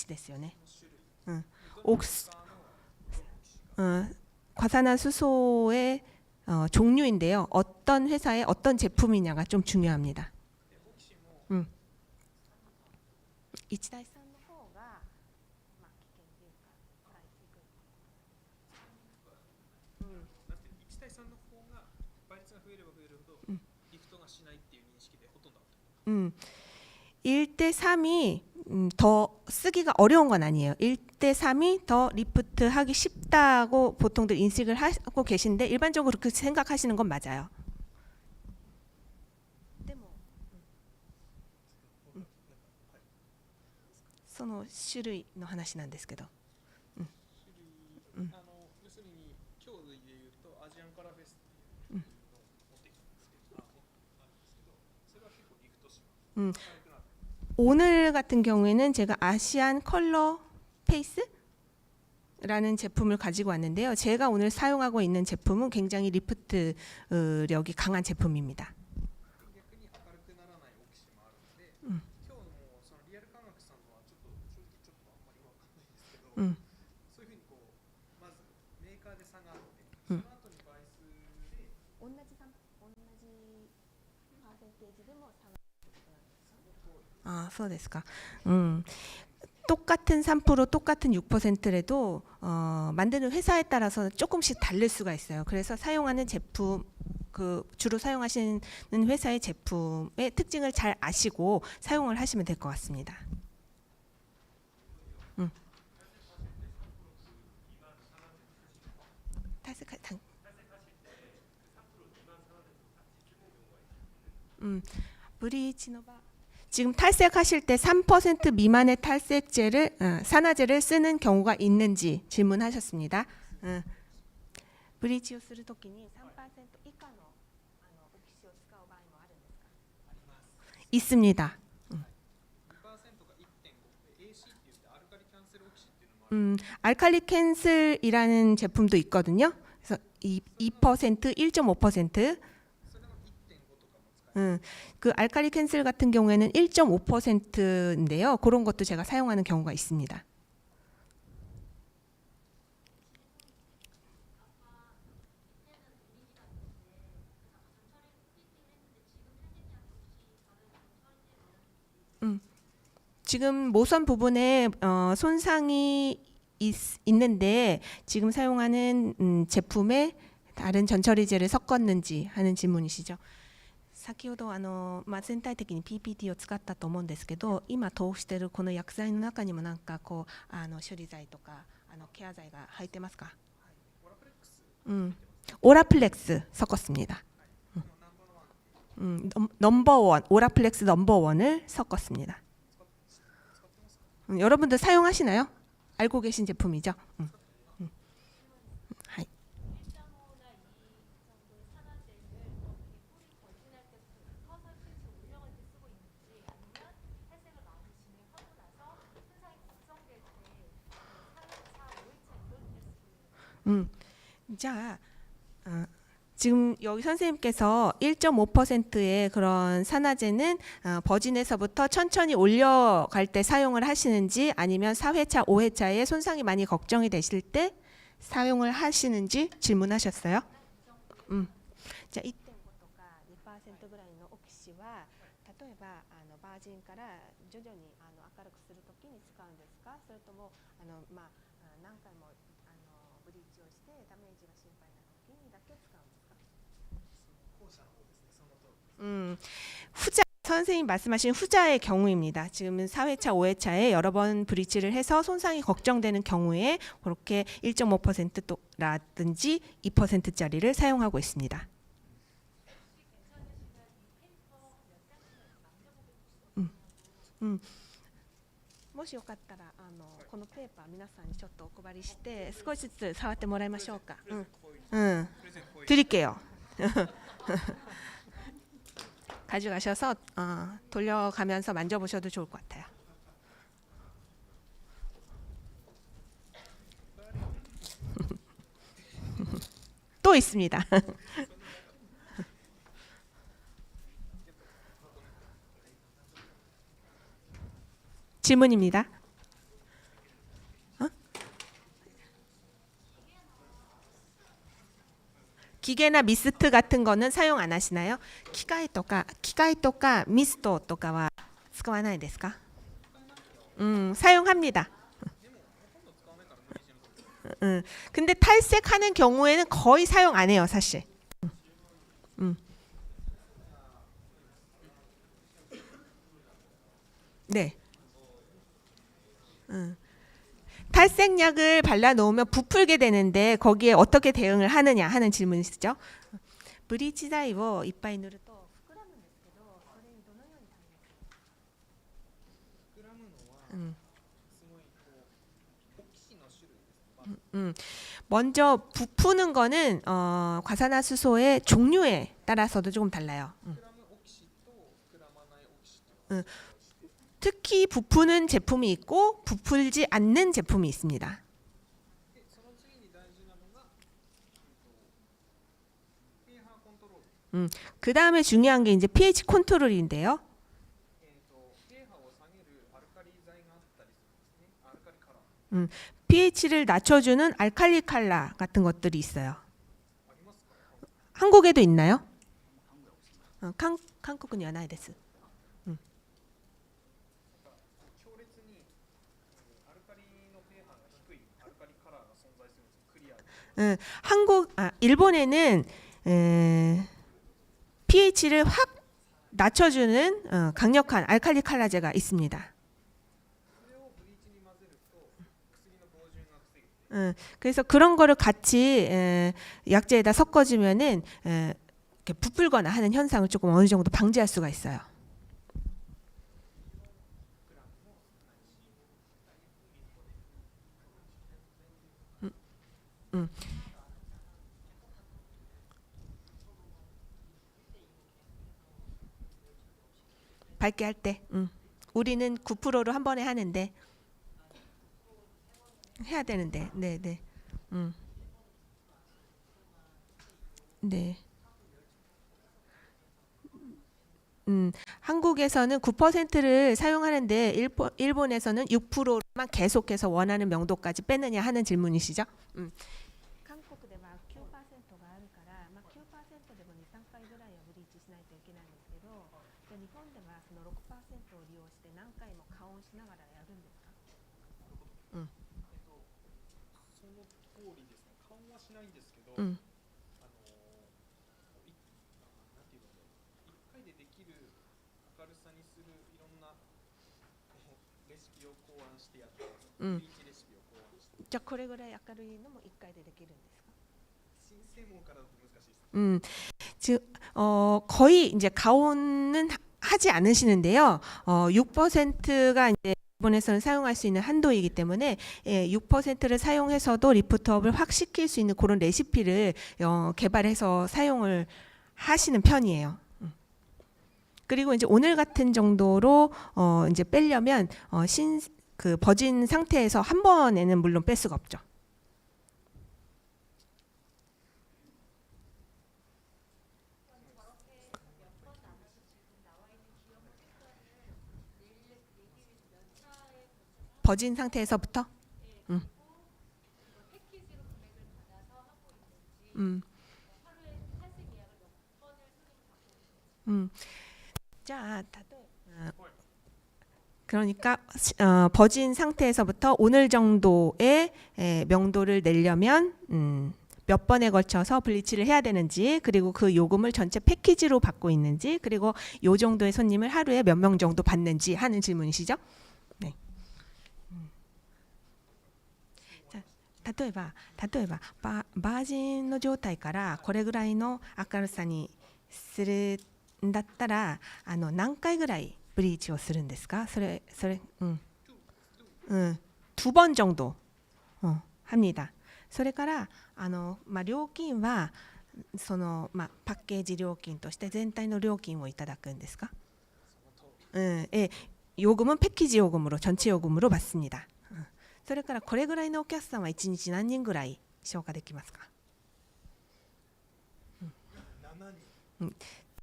됐어요. 네. 과산화수소의 종류인데요. 어떤 회사의 어떤 제품이냐가 좀 중요합니다. 1対3の方がまあ危険というか辛いというか1対3の方が倍率が増えれば増えるほど、リフトがしないっていう認識でほとんどある。 1대 3이 더 쓰기가 어려운 건 아니에요. 1대 3이 더 리프트 하기 쉽다고 보통들 인식을 하고 계신데 일반적으로 그렇게 생각하시는 건 맞아요. その種類の話なんですけど。要するに今日で言うとアジアンカラーフェスっていうのを持ってきたんですけど、それは結構リフトします。 오늘 같은 경우에는 제가 아시안 컬러 페이스라는 제품을 가지고 왔는데요. 제가 오늘 사용하고 있는 제품은 굉장히 리프트력이 강한 제품입니다. 逆に明るくならないオキシもあるので、今日のそのリアル科学さんのはちょっと正直ちょっとあんまりわかんないんですけど、そういうふうにこうまずメーカーで差があって、その後に倍数で同じパーセンテージでも差がそうですか。 똑같은 3% 똑같은 6%라도 만드는 회사에 따라서 조금씩 다를 수가 있어요. 그래서 사용하는 제품 주로 사용하시는 회사의 제품의 특징을 잘 아시고 사용을 하시면 될 것 같습니다. 브리치노바 지금 탈색하실 때 3% 미만의 탈색제를 산화제를 쓰는 경우가 있는지 질문하셨습니다. 브리치をするときに 3% 以下のオキシを使う場合もあるんですか? 있습니다. 2%が 1.5 AC って言ってアルカリキャンセルオキシっていうのもある。 알칼리 캔슬이라는 제품도 있거든요. 그래서 2%, 1.5%. 그 알칼리 캔슬 같은 경우에는 1.5%인데요. 그런 것도 제가 사용하는 경우가 있습니다. 지금 모선 부분에 손상이 있는데 지금 사용하는 제품에 다른 전처리제를 섞었는지 하는 질문이시죠. 先ほど全体的に PPT を使ったと思うんですけど、今投付しているこの薬剤の中にもなんかこう処理剤とかケア剤が入ってますか？오라플렉스 섞었습니다. 넘버원 오라플렉스 넘버원을 섞었습니다. 여러분들 사용하시나요? 알고 계신 제품이죠? はい。 자, 지금 여기 선생님께서 1.5%의 그런 산화제는 버진에서부터 천천히 올려갈 때 사용을 하시는지 아니면 4회차, 5회차에 손상이 많이 걱정이 되실 때 사용을 하시는지 질문하셨어요. 자, 1.5とか2%ぐらいのオキシは例えばバージンから徐々に明るくするときに使うんですか？それとも何回もブリーチをしてダメージが心配なときにだけ使うんですか？後者の方ですね。その通りです。후자 선생님 말씀하신 후자의 경우입니다. 지금은 4회차, 5회차에 여러 번 브리치를 해서 손상이 걱정되는 경우에 그렇게 1.5%라든지 2%짜리를 사용하고 있습니다. もしよかったらこのペーパー皆さんにちょっとお配りして少しずつ触ってもらいましょうか。드릴게요. 가져가셔서 돌려가면서 만져보셔도 좋을 것 같아요. 또 있습니다. 질문입니다. 기계나 미스트 같은 거는 사용 안 하시나요? 機械とかミストとかは使わないですか? 사용합니다. 근데 탈색하는 경우에는 거의 사용 안 해요, 사실. 네. 탈색약을 발라놓으면 부풀게 되는데 거기에 어떻게 대응을 하느냐 하는 질문이시죠. 브리치剤をいっぱい塗ると膨らむんですけど、それにどのように対応する？膨らむのはすごいオキシの種類です。 먼저 부푸는 거는 과산화수소의 종류에 따라서도 조금 달라요. 특히 부푸는 제품이 있고 부풀지 않는 제품이 있습니다. 그 다음에 중요한 게 이제 pH 컨트롤인데요. pH를 낮춰주는 알칼리 칼라 같은 것들이 있어요. 한국에도 있나요? 한국은 연아이 데스. 일본에는 pH를 확 낮춰주는 강력한 알칼리 칼라제가 있습니다. 그래서 그런 거를 같이 약재에다 섞어주면은 이렇게 부풀거나 하는 현상을 조금 어느 정도 방지할 수가 있어요. 밝게 할 때, 우리는 9%로 한 번에 하는데 해야 되는데, 네. 한국에서는 9%를 사용하는데 일본에서는 6%만 계속해서 원하는 명도까지 빼느냐 하는 질문이시죠? 한국에 9%가 あるから 9% でも 2,3 回ぐらいはブリーチしないといけないんですけど、日本ではその 6% を利用して何回も加温しながらやるんですか？その通りですね。加温はしないんですけど、なんていうの、1回回でできる明るさにするいろんなレシピを考案してやったブリーチレシピを考案して、じゃあこれぐらい明るいのも1回でできるんですか？ 新専門からだと難しいです。거의 이제 가온은 하지 않으시는데요. 6%가 이제 일본에서는 사용할 수 있는 한도이기 때문에 6%를 사용해서도 리프트업을 확 시킬 수 있는 그런 레시피를 개발해서 사용을 하시는 편이에요. 그리고 이제 오늘 같은 정도로 이제 빼려면 그 버진 상태에서 한 번에는 물론 뺄 수가 없죠. 버진 상태에서부터? 자, 그러니까 버진 상태에서부터 오늘 정도의 명도를 내려면 몇 번에 걸쳐서 블리치를 해야 되는지, 그리고 그 요금을 전체 패키지로 받고 있는지, 그리고 요 정도의 손님을 하루에 몇 명 정도 받는지 하는 질문이시죠? 네. 例えばバージンの状態からこれぐらいの明るさにするんだったら何回ぐらいブリーチをするんですか？それ두 번 정도 합니다. それから料金はそのパッケージ料金として全体の料金をいただくんですか？ 요금은 패키지 요금으로 전체 요금으로 받습니다. それからこれぐらいのお客さんは1日何人ぐらい消化できますか？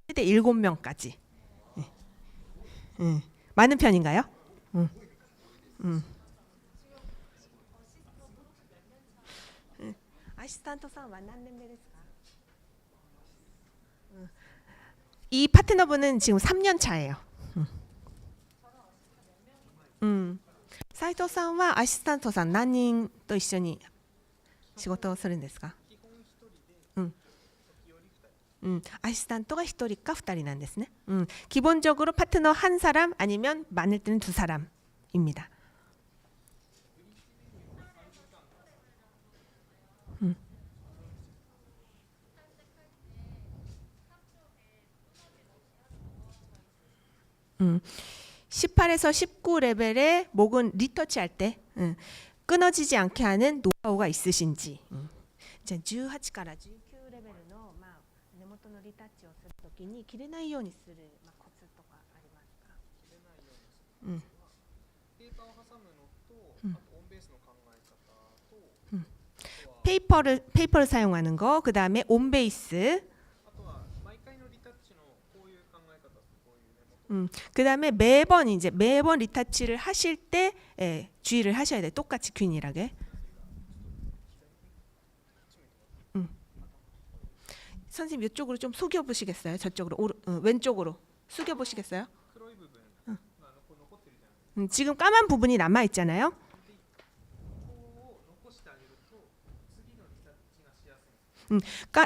최대 7명까지. 많은 편인가요? 아시스탄트さんは 何年目ですか? 이 파트너분은 지금 3년 차예요. 斉藤さんはアシスタントさん何人と一緒に仕事をするんですか？아시스탄트가 1人か2人なんですね. 기본적으로 파트너 한 사람 아니면 많을 때는 2 사람입니다. 음. 18에서 19 레벨의 목은 리터치 할 때 끊어지지 않게 하는 노하우가 있으신지. 18から19レベルの根元のリタッチをするときに切れないようにするコツとかありますか？切れないようにする。ペーパーを挟むのと、あとオンベースの考え方と、 페이퍼를 사용하는 거, 그 다음에 온베이스, あとは毎回のリタッチのこういう考え方とこういう根元。 그 다음에 매번 리타치를 하실 때 주의를 하셔야 돼. 똑같이 균일하게. 선생님 이쪽으로 좀 숙여 보시겠어요? 저쪽으로 왼쪽으로 숙여 보시겠어요? 지금 까만 부분이 남아 있잖아요.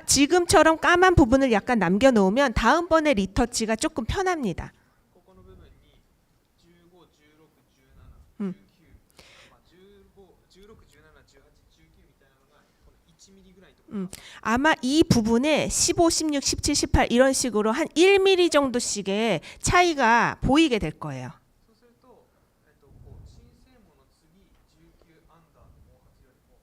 지금처럼 까만 부분을 약간 남겨 놓으면 다음번에 리터치가 조금 편합니다. ここの部分に15、16、17、19、16、17、18、19みたいなのがこの1ミリぐらいのところ。 아마 이 부분에 15, 16, 17, 18 이런 식으로 한 1mm 정도씩의 차이가 보이게 될 거예요. そうすると、新生毛の次19アンダーの毛髪よりも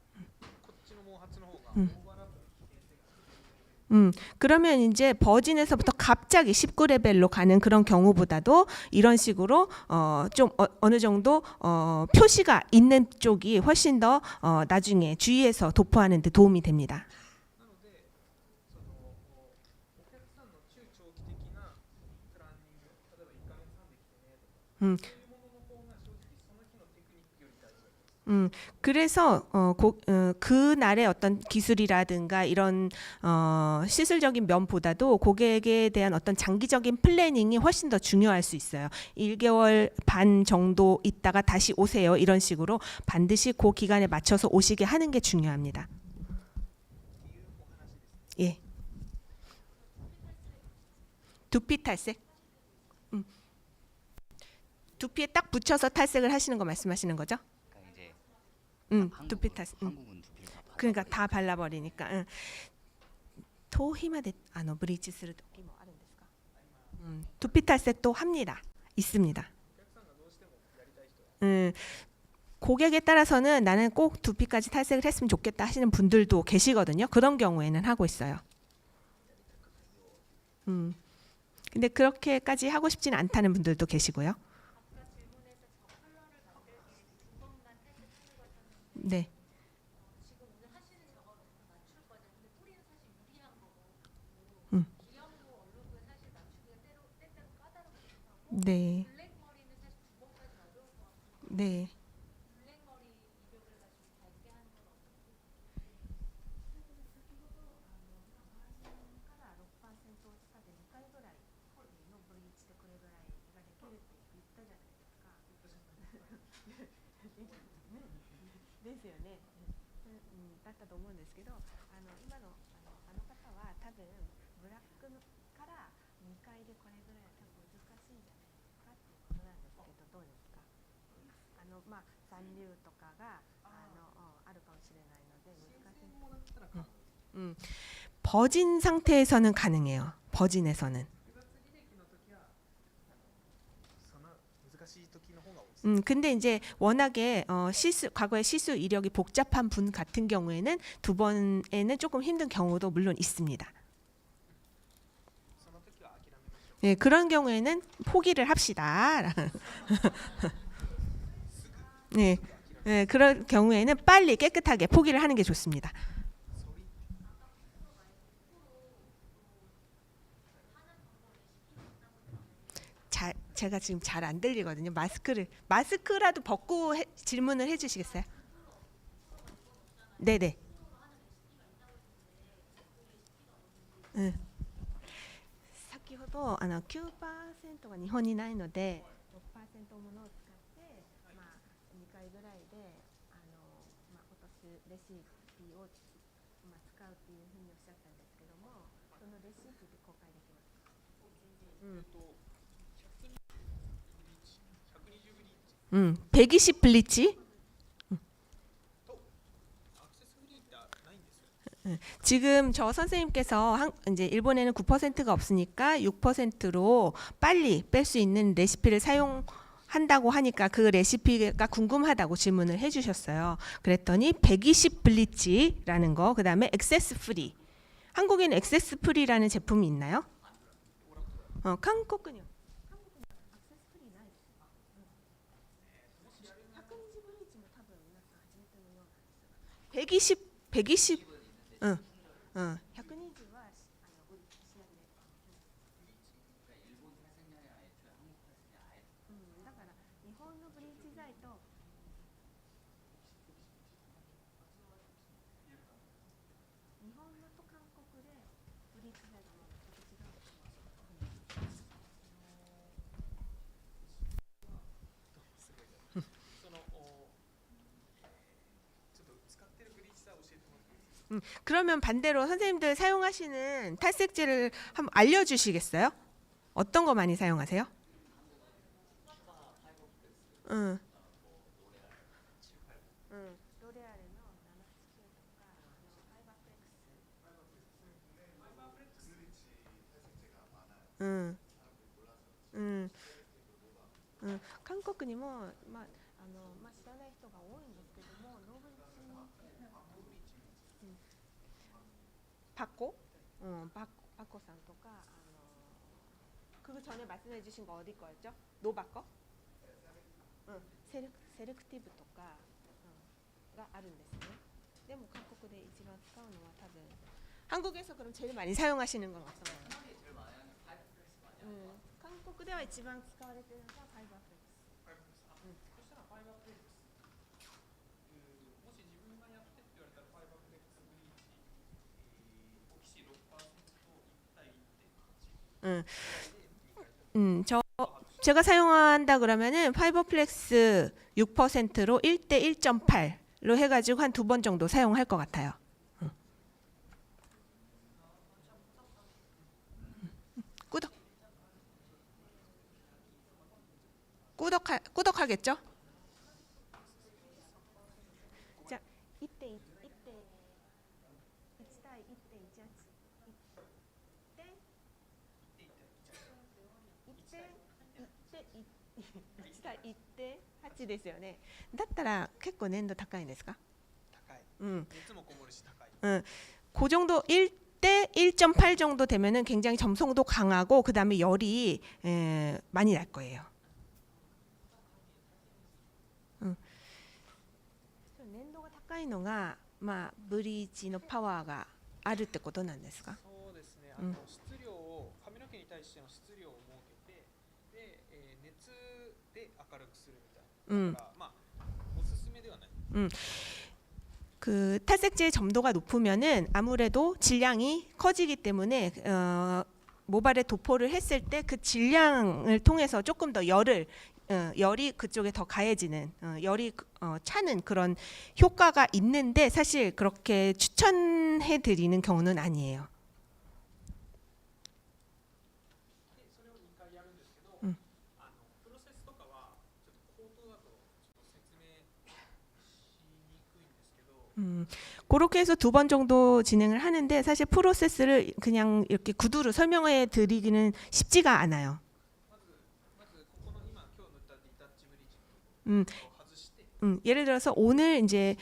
こっちの毛髪の方がオーバーラップの危険性が그러면 이제 버진에서부터 갑자기 19레벨로 가는 그런 경우보다도 이런 식으로 좀 어느 정도 표시가 있는 쪽이 훨씬 더 나중에 주의해서 도포하는 데 도움이 됩니다. なので、お客さんの中長期的なプランニング、例えば1ヶ月半で来てねとか、そういうものの方が正直その日のテクニックより大事だと。 그래서 그날의 어떤 기술이라든가 이런 시술적인 면보다도 고객에 대한 어떤 장기적인 플래닝이 훨씬 더 중요할 수 있어요. 1개월 반 정도 있다가 다시 오세요. 이런 식으로 반드시 그 기간에 맞춰서 오시게 하는 게 중요합니다. 예. 두피 탈색. 두피에 딱 붙여서 탈색을 하시는 거 말씀하시는 거죠? 그러니까 이제 두피 탈색. 한국은 두피를 다 그러니까 다 발라버리니까. 頭皮まで ブリーチする時もあるんですか? 두피 탈색도 합니다. 있습니다. 고객에 따라서는 나는 꼭 두피까지 탈색을 했으면 좋겠다 하시는 분들도 계시거든요. 그런 경우에는 하고 있어요. 근데 그렇게까지 하고 싶지는 않다는 분들도 계시고요. 네. 네. 네. 버진 상태에서는 가능해요. 버진에서는. 근데 이제 워낙에 과거에 시술 이력이 복잡한 분 같은 경우에는 두 번에는 조금 힘든 경우도 물론 있습니다. 네, 그런 경우에는 포기를 합시다. 네, 네, 그런 경우에는 빨리 깨끗하게 포기를 하는 게 좋습니다. 제가 지금 잘 안 들리거든요. 마스크라도 벗고 질문을 해주시겠어요? 네네. 先ほど9%が日本にないので6%ものを使って、2回ぐらいで落とすレシピを、使うっていうふうにおっしゃったんですけども、そのレシピって公開できますか？120 블리치. 지금 저 선생님께서 이제 일본에는 9%가 없으니까 6%로 빨리 뺄 수 있는 레시피를 사용한다고 하니까 그 레시피가 궁금하다고 질문을 해주셨어요. 그랬더니 120 블리치라는 거, 그 다음에 액세스 프리. 한국에는 액세스 프리라는 제품이 있나요? 한국은요? 120, 120はだから日本のブリーチ剤と日本のと韓国でブリーチ剤がちょっと違う。그러면 반대로 선생님들 사용하시는 탈색제를 한번 알려주시겠어요? 어떤 거 많이 사용하세요? 한국에 뭐知らない人が多いんですけども、ノーブリーチ바코? 바코さんとか그 전에 말씀해 주신 거 어디 거였죠? 노바코? 세렉티브 とかがあるんですね。でも韓国で一番使うのは多分 한국에서 그럼 제일 많이 사용하시는 건 어떤 거예요? 한국では一番使われているのがファイバーフレックス。そしたらファイバーフレックス、もし自分がやってって言われたらファイバーフレックスブリーチ、オキシ 6%、1対 1.8。제가 사용한다 그러면은 파이버플렉스 6%로 1대 1.8로 해가지고 한 2번 정도 사용할 것 같아요. 구독. 꾸덕하겠죠? 자, 이때 1 対 1.18 1対1.8ですよね。だったら結構粘度高いんですか？高い。うん。熱もこもるし高い。 그 정도 1대 1.8 정도 되면은 굉장히 점성도 강하고 그 다음에 열이 많이 날 거예요. 粘度が高いのが、まあ、ブリーチのパワーがあるってことなんですか？そうですね。質量を髪の毛に対しての質量を設けて、で、熱で明るくするみたいな。だからまあおすすめではない。 그 탈색제의 점도가 높으면은 아무래도 질량이 커지기 때문에 모발에 도포를 했을 때 그 질량을 통해서 조금 더 열이 그쪽에 더 가해지는 열이 차는 그런 효과가 있는데 사실 그렇게 추천해 드리는 경우는 아니에요. で、それを2回やるんですけど、プロセスとかはちょっと口頭だとちょっと説明しにくいんですけど。 그렇게 해서 2번 정도 진행을 하는데 사실 프로세스를 그냥 이렇게 구두로 설명해 드리기는 쉽지가 않아요. まずここの今塗ったリタッチブリーチを外して、 예를 들어서 오늘 이제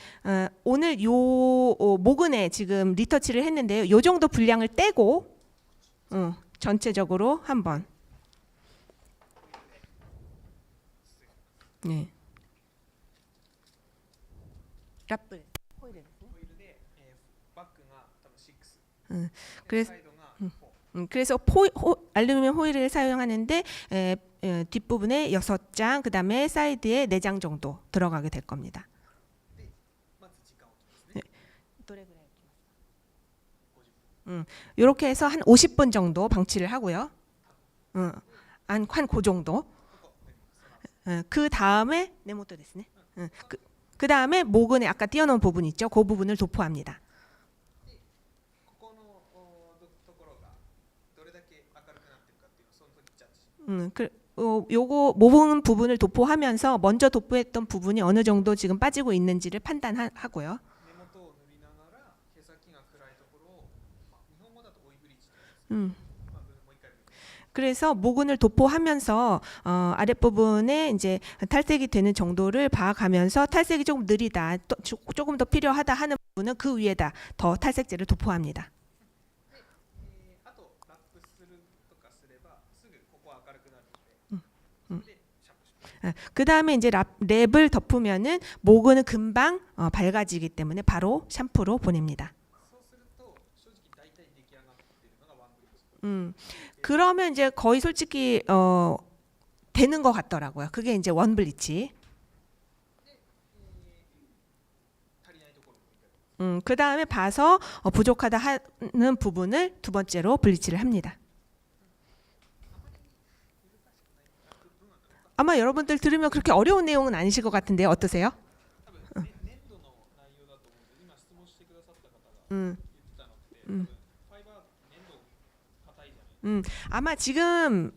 오늘 요 모근에 지금 리터치를 했는데요. 요 정도 분량을 떼고 전체적으로 한번. 네. 라플. ホイールで、バックが多分6、 그래서 サイドが4。 그래서 알루미늄 호일을 사용하는데 뒷부분에 6장, 그 다음에 사이드에 4장 정도 들어가게 될 겁니다. で、まず時間を置きますね。 이렇게 해서 한 50분 정도 방치를 하고요. 한 그 정도. 그 다음에 네모토ですね. 그 다음에 모근에 아까 띄워놓은 부분 있죠. 그 부분을 도포합니다. ここのところがどれだけ明るくなってるかっていうのをその時ジャッジします。 요거 모분 부분을 도포하면서 먼저 도포했던 부분이 어느 정도 지금 빠지고 있는지를 판단하고요. 根元を塗りながら毛先が暗いところを、日本語だと追いブリーチって言うんですけど、もう一回塗る。 그래서 모근을 도포하면서 아랫부분에 이제 탈색이 되는 정도를 봐가면서 탈색이 조금 느리다, 조금 더 필요하다 하는 부분은 그 위에다 더 탈색제를 도포합니다. あとラップするとかすればすぐここは明るくなるので、それでシャンプーします。 그 다음에 이제 랩을 덮으면은 모근은 금방 밝아지기 때문에 바로 샴푸로 보냅니다. そうすると正直大体出来上がってるのがワンブリーチ。 그러면 이제 거의 솔직히 되는 것 같더라고요. 그게 이제 원 블리치. 足りないところも見たり。 그 다음에 봐서 부족하다 하는 부분을 두 번째로 블리치를 합니다. 아마 여러분들 들으면 그렇게 어려운 내용은 아니실 것 같은데 어떠세요? 多分粘土の内容だと思うんで、今質問してくださった方が言ってたのって、多分ファイバー粘土硬いじゃない。 아마 지금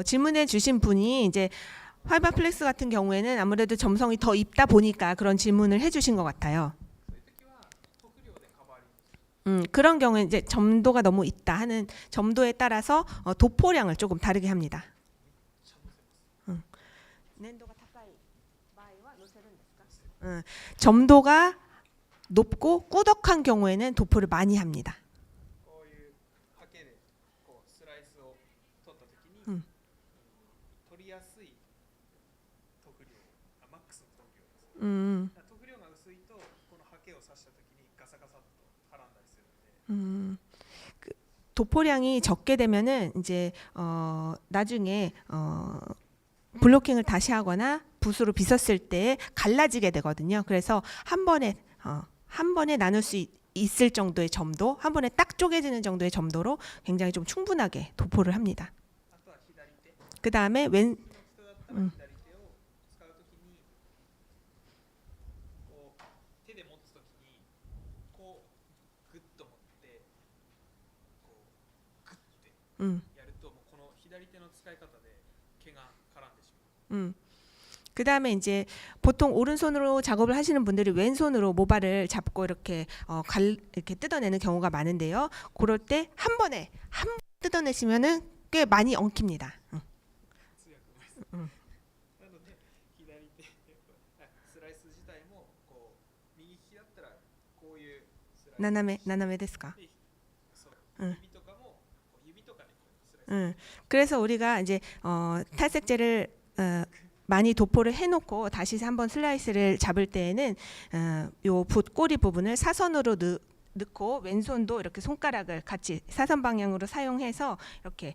질문해 주신 분이 이제 화이바 플렉스 같은 경우에는 아무래도 점성이 더 있다 보니까 그런 질문을 해주신 것 같아요. そういう時は塗料でカバーリングする。 그런 경우에 이제 점도가 너무 있다 하는 점도에 따라서 도포량을 조금 다르게 합니다. 점도가 높고 꾸덕한 경우에는 도포를 많이 합니다. こういうハケでこうスライスを取った時に、取りやすい塗料、マックスの塗料です。塗料が薄いとこのハケを刺した時にガサガサっと絡んだりするので。 도포량이 적게 되면은 이제 나중에 블로킹을 다시 하거나 붓으로 빗었을 때 갈라지게 되거든요. 그래서 한 번에 나눌 수 있을 정도의 점도, 한 번에 딱 쪼개지는 정도의 점도로 굉장히 좀 충분하게 도포를 합니다. あとは左手。 그 다음에 왼 人だったら左手を使う時にこう手で持つ時にこうグッと持ってこうグッてやるともうこの左手の使い方で毛が絡んでしまう。그 다음에 이제 보통 오른손으로 작업을 하시는 분들이 왼손으로 모발을 잡고 이렇게 이렇게 뜯어내는 경우가 많은데요. 그럴 때 한 번에 한 번 뜯어내시면은 꽤 많이 엉킵니다. 通訳もですなので左手スライス自体もこう右利きだったらこういうスライス斜めですか? そううん指とかもこう指とかでこうスライス 그래서 우리가 이제 탈색제를 많이 도포를 해놓고 다시 한번 슬라이스를 잡을 때에는 요 꼬리 부분을 사선으로 넣고 왼손도 이렇게 손가락을 같이 사선 방향으로 사용해서 이렇게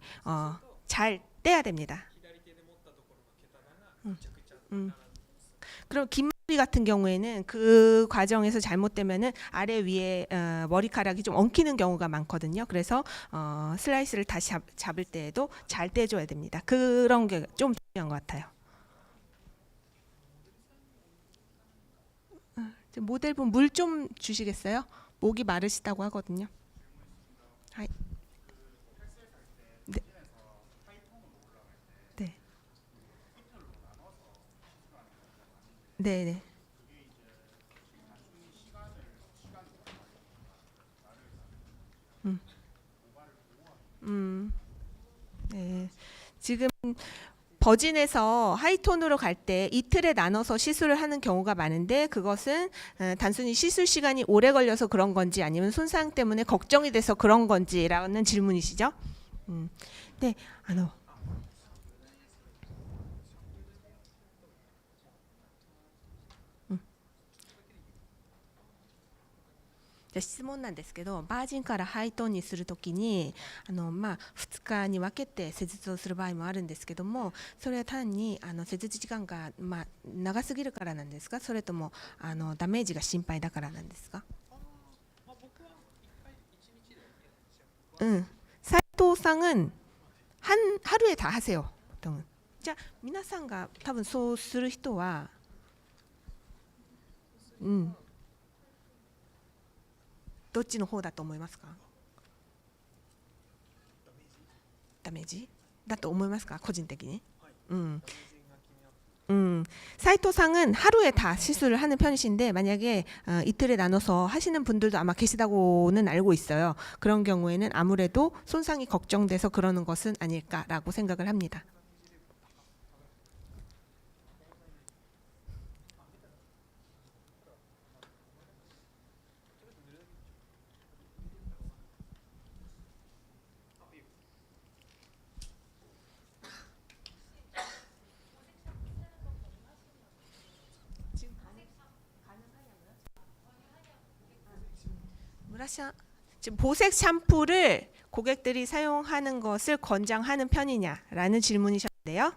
잘 떼야 됩니다. 左手で持ったところの毛束がむちゃくちゃ並んで 그럼 긴 머리 같은 경우에는 그 과정에서 잘못되면은 아래 위에 머리카락이 좀 엉키는 경우가 많거든요. 그래서 슬라이스를 다시 잡을 때에도 잘 떼줘야 됩니다. 그런 게 좀 중요한 것 같아요. 모델분 물 좀 주시겠어요? 목이 마르시다고 하거든요. 하이. 네. 네. 네, 네. 네. 지금 버진에서 하이톤으로 갈 때 이틀에 나눠서 시술을 하는 경우가 많은데 그것은 단순히 시술 시간이 오래 걸려서 그런 건지 아니면 손상 때문에 걱정이 돼서 그런 건지라는 질문이시죠? 네, じゃあ質問なんですけど、バージンからハイトーンにするときに2日に分けて施術をする場合もあるんですけども、それは単に施術時間が長すぎるからなんですか、それともダメージが心配だからなんですか。斉藤さん은 하루에 다 하세요. 보통은. 자, 皆さんが多分そうする人はどっちの方だと思いますか？ダメージだと思いますか？個人的に。사이토상은 하루에 다 시술을 하는 편이신데 만약에 이틀에 나눠서 하시는 분들도 아마 계시다고는 알고 있어요. 그런 경우에는 아무래도 손상이 걱정돼서 그러는 것은 아닐까라고 생각을 합니다. 지금 보색 샴푸를 고객들이 사용하는 것을 권장하는 편이냐라는 질문이셨는데요.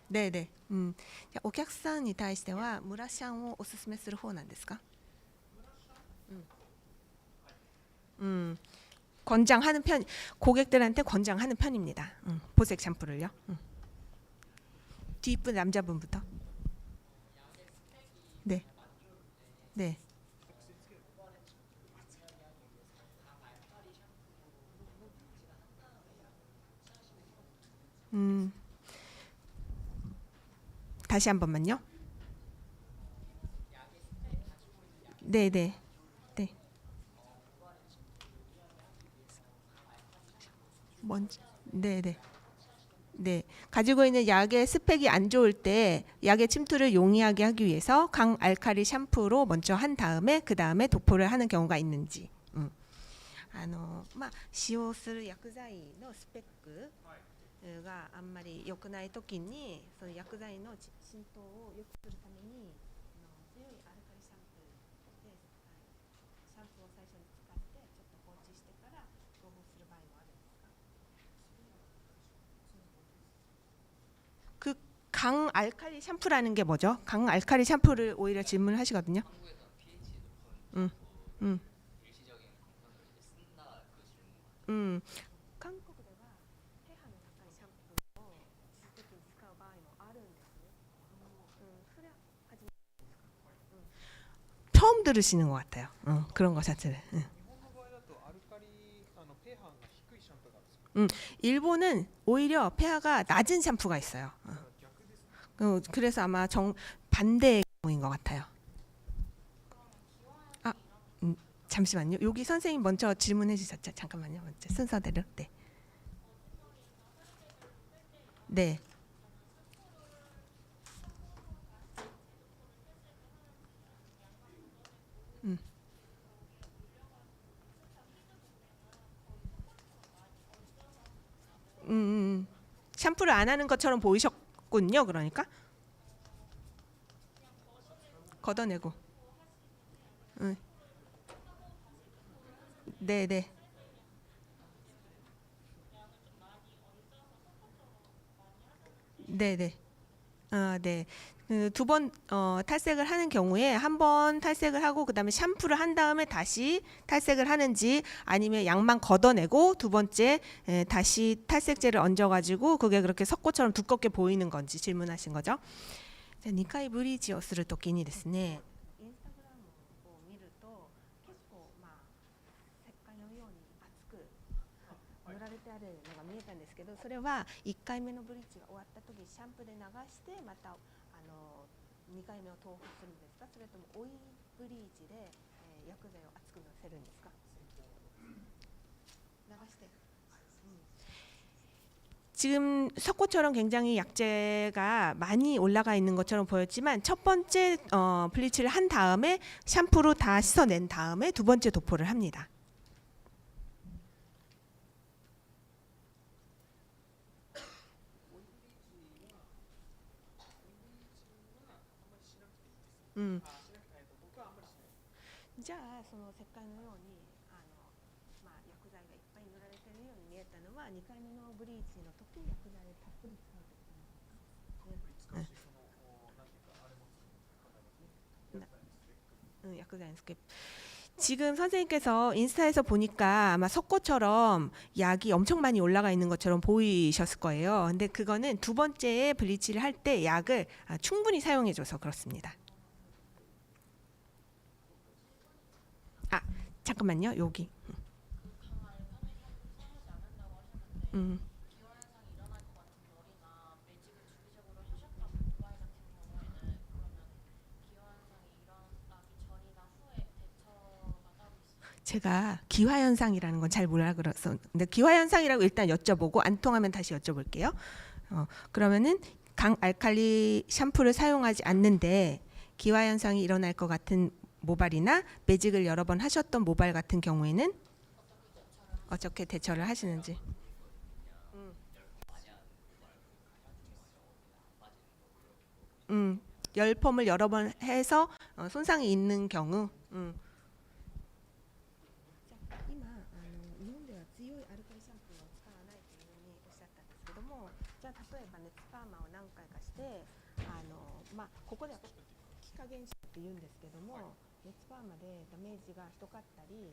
네네. お客さんに対してはムラシャンをおすすめする方なんですか? 권장하는 편, 고객들한테 권장하는 편입니다. 보색 샴푸를요. 뒷분 남자분부터. 네. 네. 다시 한 번만요. 네, 네. 네. 뭔지. 네, 네. 네, 가지고 있는 약의 스펙이 안 좋을 때 약의 침투를 용이하게 하기 위해서 강알칼리 샴푸로 먼저 한 다음에 그 다음에 도포를 하는 경우가 있는지. 使用する薬剤のスペックがあんまり良くないときにその薬剤の浸透を良くするために強いアルカリシャンプーでシャンプーを最初に使ってちょっと放置してから合法する場合もあるんですか? 그 강알칼리 샴푸라는 게 뭐죠? 강알칼리 샴푸를 오히려 질문을 하시거든요. 한국에는 폐하는 가까이 샴푸로 특히 使う場合もあるんですね. 처음 들으시는 것 같아요. 그런 거 자체는. 日本の場合だとアルカリpHが低いシャンプーがあるんですよ。 일본은 오히려 pH가 낮은 샴푸가 있어요. 그래서 아마 반대의 경우인 것 같아요. 아, 잠시만요. 여기 선생님 먼저 질문해 주셨죠? 잠깐만요. 먼저 순서대로. 네. 네. 샴푸를 안 하는 것처럼 보이셨군요. 그러니까 걷어내고. 네, 네. 네, 네. 네. 두 번 탈색을 하는 경우에 한 번 탈색을 하고 그다음에 샴푸를 한 다음에 다시 탈색을 하는지 아니면 양만 걷어내고 두 번째 다시 탈색제를 얹어가지고 그게 그렇게 석고처럼 두껍게 보이는 건지 질문하신 거죠. 2回ブリーチをするときにですね、インスタグラムを見ると結構石灰のように厚く塗られてあるのが見えたんですけど、それは1回目のブリーチが終わった時シャンプーで流してまた2回目を投法するんですか、それともオイルブリーチで、薬剤を厚くのせるんですか。流して。지금 석고처럼 굉장히 약재가 많이 올라가 있는 것처럼 보였지만 첫 번째 블리치를 한 다음에 샴푸로 다 씻어낸 다음에 두 번째 도포를 합니다.じゃあその石灰のように薬剤がいっぱい塗られているように見えたのは2回目のブリーチの時薬剤をたっぷり使うと薬剤のスケップ. 지금 선생님께서 인스타에서 보니까 아마 석고처럼 약이 엄청 많이 올라가 있는 것처럼 보이셨을 거예요. 근데 그거는 두 번째 블리치를 할 때 약을 충분히 사용해줘서 그렇습니다. 잠깐만요. 여기. 제가 기화현상이라는 건 잘 몰라 그래서 근데 기화현상이라고 일단 여쭤보고 안 통하면 다시 여쭤볼게요. 그러면은 강알칼리 샴푸를 사용하지 않는데 기화현상이 일어날 것 같은 모발이나 매직을 여러 번 하셨던 모발 같은 경우에는 어떻게 대처를 하시는지. 열펌을 여러 번 해서 손상이 있는 경우. 今日本では強いアルカリシャンプーを使わないというふうにおっしゃったんですけども、じゃあ例えば熱パーマを何回かしてここでは気化現象って言うんですけども、熱パーマでダメージがひどかったり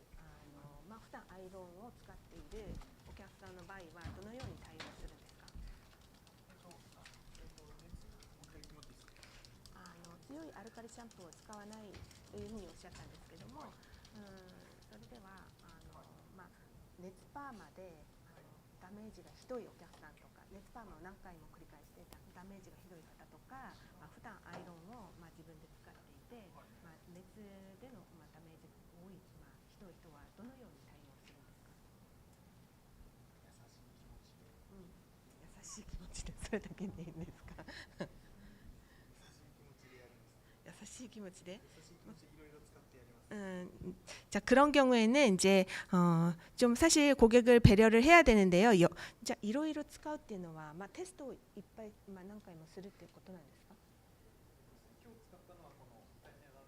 普段アイロンを使っているお客さんの場合はどのように対応するんですか。強いアルカリシャンプーを使わないというふうにおっしゃったんですけども、それでは熱パーマでダメージがひどいお客さんとか、熱パーマを何回も繰り返してダメージがひどい方とか、普段アイロンを自分で使っていて、熱でのダメージが多い、ひどい人はどのように対応するんですか。優しい気持ちでそれだけでいいんですか。優しい気持ちで。자 그런 경우에는 이제 좀 사실 고객을 배려를 해야 되는데요. 자 이로이로 使うっていうのはテストをいっぱい何回もするっていうことなんですか。今日使ったのはこの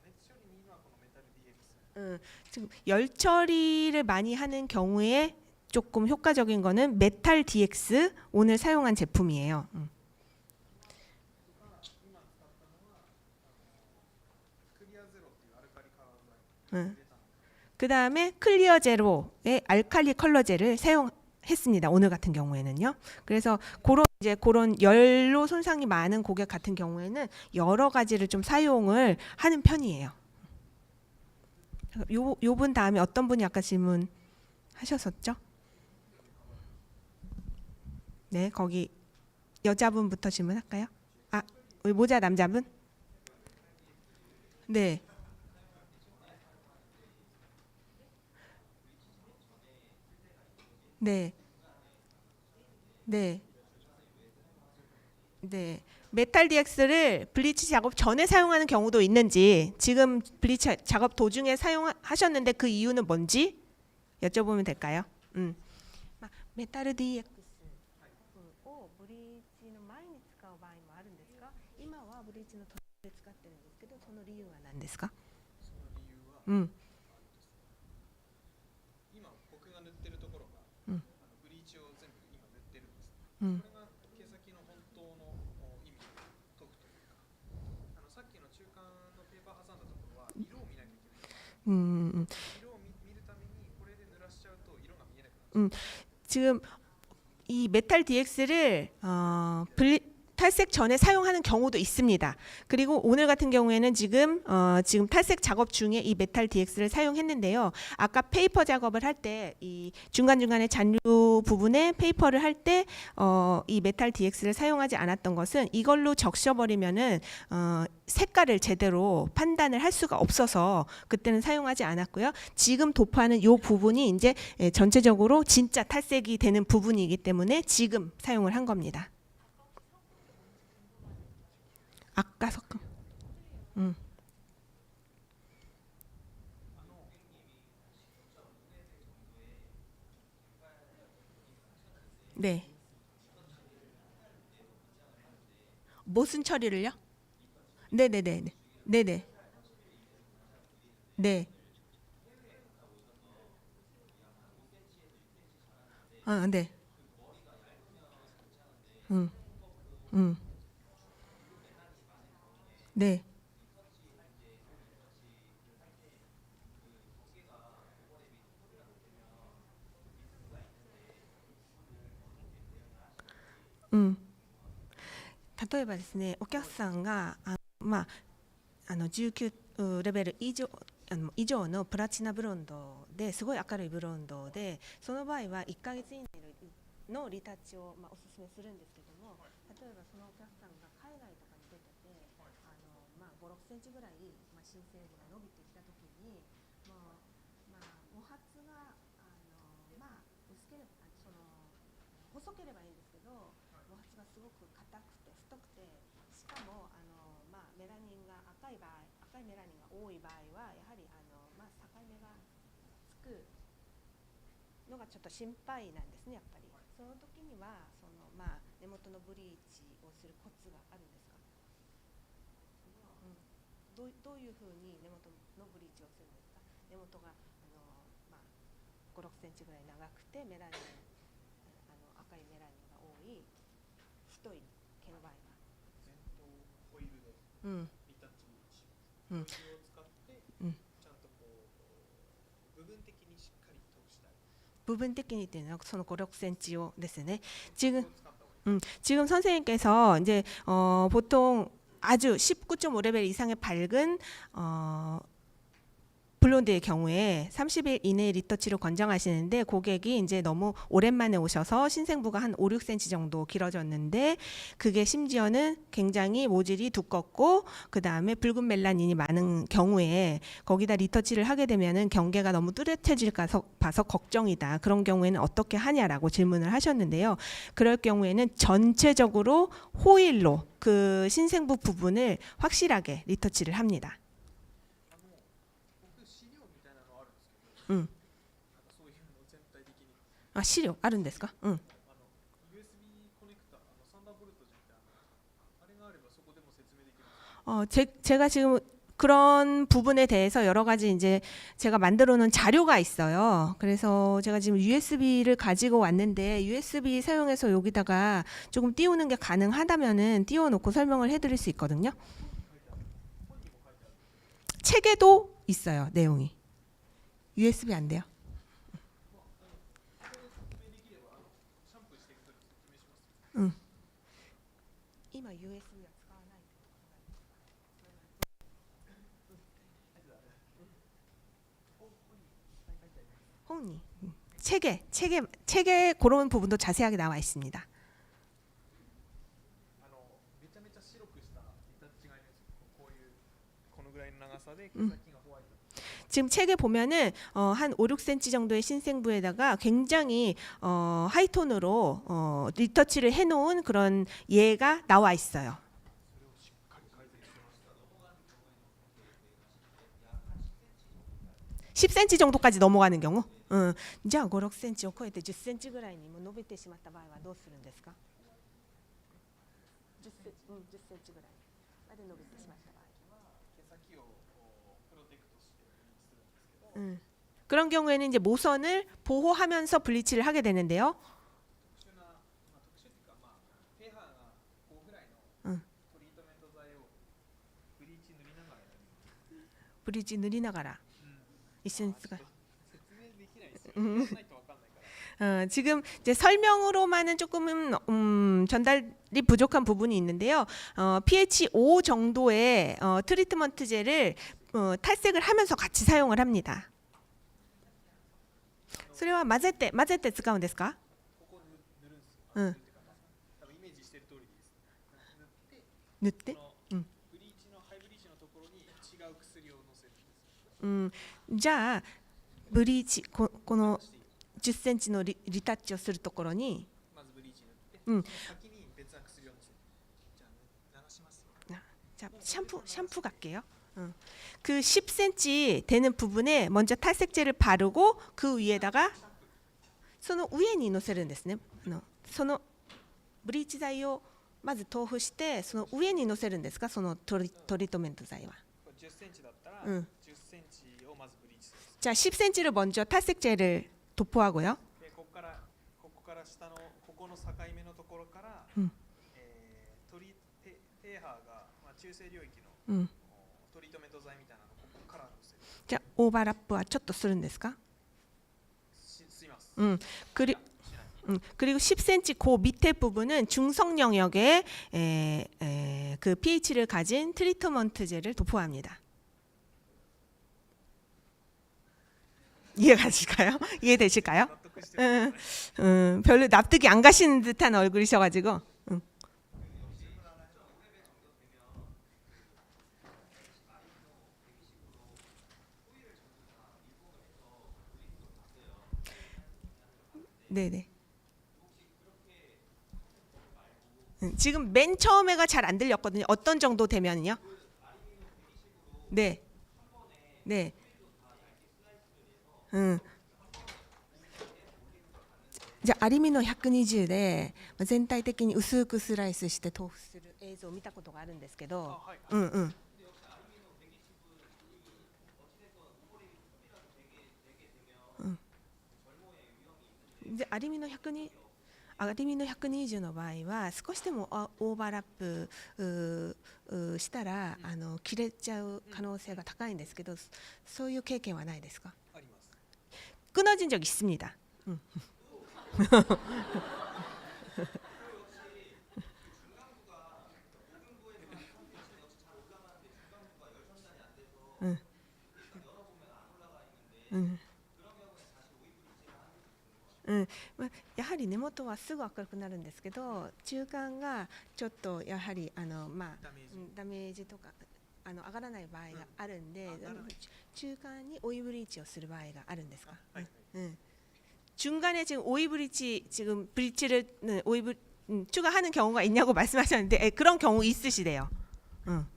熱処理にいいのはこのメタル DX。 지금 열 처리를 많이 하는 경우에 조금 효과적인 거는 메탈 DX 오늘 사용한 제품이에요. 그 다음에 클리어 제로의 알칼리 컬러젤을 사용했습니다. 오늘 같은 경우에는요. 그래서 그런 열로 손상이 많은 고객 같은 경우에는 여러 가지를 좀 사용을 하는 편이에요. 요 분 다음에 어떤 분이 아까 질문하셨었죠? 네, 거기 여자분부터 질문할까요? 아, 우리 모자 남자분? 네. 네. 네. 네. 메탈 DX를 블리치 작업 전에 사용하는 경우도 있는지, 지금 블리치 작업 도중에 사용하셨는데 그 이유는 뭔지 여쭤보면 될까요? 메탈 DXをブリーチの前に使う場合もあるんですか？今はブリーチの途中で使ってるんですけど、その理由は何ですか？その理由は、うん今僕が塗ってるところが、うんブリーチを全部今塗ってるんです。うんこれが毛先の本当の意味を解くというか、さっきの中間のペーパー挟んだところは色を見なきゃいけない。色を見るためにこれで濡らしちゃうと色が見えなくなっちゃう。 지금 이 메탈 DX를 탈색 전에 사용하는 경우도 있습니다. 그리고 오늘 같은 경우에는 지금 탈색 작업 중에 이 메탈 DX를 사용했는데요. 아까 페이퍼 작업을 할 때 이 중간중간에 잔류 부분에 페이퍼를 할 때 이 메탈 DX를 사용하지 않았던 것은 이걸로 적셔버리면은 색깔을 제대로 판단을 할 수가 없어서 그때는 사용하지 않았고요. 지금 도포하는 이 부분이 이제 전체적으로 진짜 탈색이 되는 부분이기 때문에 지금 사용을 한 겁니다. 아까 섞은. 네. 무슨 처리를요? 네네네. 네네. 네. 아, 네. 네. 음. 例えばですね、お客さんが19レベル以上のプラチナブロンドですごい明るいブロンドで、その場合は1ヶ月以内のリタッチをおすすめするんですけども、例えばそのお客さんが海外とかに出てて、5、6センチぐらい新生部が伸びてきたときに、毛髪が薄ければ細ければいいんですけど、毛髪がすごく硬くて太くて、しかもメラニンが赤いメラニンが多い場合はやはり境目がつくのがちょっと心配なんですね。やっぱりその時には根元のブリーチをするコツがあるんですか？どういうふうに根元のブリーチをするんですか？根元が5、6センチぐらい長くてメラニン赤いメラニンが多い太い毛の場合は前頭ホイールでリタッチにします。これを使ってちゃんと部分的にしっかり通したい。部分的にっていうのはその5、6センチをですね. 지금 선생님께서 이제 보통 아주 19.5레벨 이상의 밝은 블론드의 경우에 30일 이내에 리터치를 권장하시는데, 고객이 이제 너무 오랜만에 오셔서 신생부가 한 5, 6cm 정도 길어졌는데 그게 심지어는 굉장히 모질이 두껍고 그 다음에 붉은 멜라닌이 많은 경우에 거기다 리터치를 하게 되면은 경계가 너무 뚜렷해질까 봐서 걱정이다. 그런 경우에는 어떻게 하냐라고 질문을 하셨는데요. 그럴 경우에는 전체적으로 호일로 그 신생부 부분을 확실하게 리터치를 합니다. そういうの全体的に。資料あるんですか？USB コネクタ、サンダーボルトじゃなくてあれがあればそこでも説明できる。제가 지금 그런 부분에 대해서 여러 가지 이제 제가 만들어 놓은 자료가 있어요. 그래서 제가 지금 USB를 가지고 왔는데 USB 사용해서 여기다가 조금 띄우는 게 가능하다면은 띄워 놓고 설명을 해 드릴 수 있거든요. 책에도 있어요, 내용이. USB 안 돼요. 응. 今 USB は使わない。本に책에 그런 부분도 자세하게 나와 있습니다. さで毛先がホワイト。 지금 책에 보면은 한 5, 6cm 정도의 신생부에다가 굉장히 하이톤으로 리터치를 해놓은 그런 예가 나와 있어요. 10cm 정도까지 넘어가는 경우? じゃあ 5, 6cm を超えて 10cm ぐらいにも伸びてしまった場合はどうするんですか？ 10cm ぐらいまで伸びてしまった場合。毛先をプロテクトしてブリーチするんですけど、 그런 경우에는 이제 모선을 보호하면서 블리치를 하게 되는데요. 特殊な、特殊っていうかpHが5ぐらいのトリートメント剤をブリーチ塗りながらやる。 브리지 느리나가라. 一緒に使う。説明できないですよ。やらないとわかんないから。 지금 이제 설명으로만은 조금은 전달이 부족한 부분이 있는데요. pH 5 정도의 트리트먼트제를 탈색을 하면서 같이 사용을 합니다. それは混ぜて使うんですか？ここ塗るんですよ。塗るっていうか多分イメージしてる通りです。塗って、 塗って? このブリーチのハイブリーチのところに違う薬をのせるんですよ。 じゃあ 브리치 この 10cm のリタッチをするところにまずブリーチ塗って、 先に別な薬をのせる。じゃあ流しますよ。 자, 샴푸 갈게요. 그 10cm 되는 부분에 먼저 탈색제를 바르고 그 위에다가 その上にのせるんですね。そのブリーチ剤をまず塗布してその上にのせるんですか？そのトリートメント剤は。 10センチだったら、10センチをまずブリーチする。 자, 10cm를 먼저 탈색제를 도포하고요. でここから下のここの境目のところから、pHが中性領域のトリートメント剤みたいなのをここからのせる。 자, 오버랩はちょっとするんですか? します。 그리고 10cm 그 밑에 부분은 중성 영역에 그 pH를 가진 트리트먼트제를 도포합니다. 이해가실까요? 이해되실까요? 納得してる。 별로 납득이 안 가시는 듯한 얼굴이셔가지고. 네네. 지금 맨 처음에가 잘 안 들렸거든요. 어떤 정도 되면요? 네. 네.じゃあアルミの120で全体的に薄くスライスして塗布する映像を見たことがあるんですけど、でアルミの120の場合は少しでもオーバーラップしたら切れちゃう可能性が高いんですけど、そういう経験はないですか？あります。 끊어진 적 있습니다. 뭐, やはり根元はすぐ明るくなるんですけど、中間がちょっとやはりダメージとか上がらない場合があるんで、中間にオイブリーチをする場合があるんですか？ 중간에 지금 오이 브리치 지금 브리치를 추가하는 경우가 있냐고 말씀하셨는데 그런 경우 있으시대요. 음.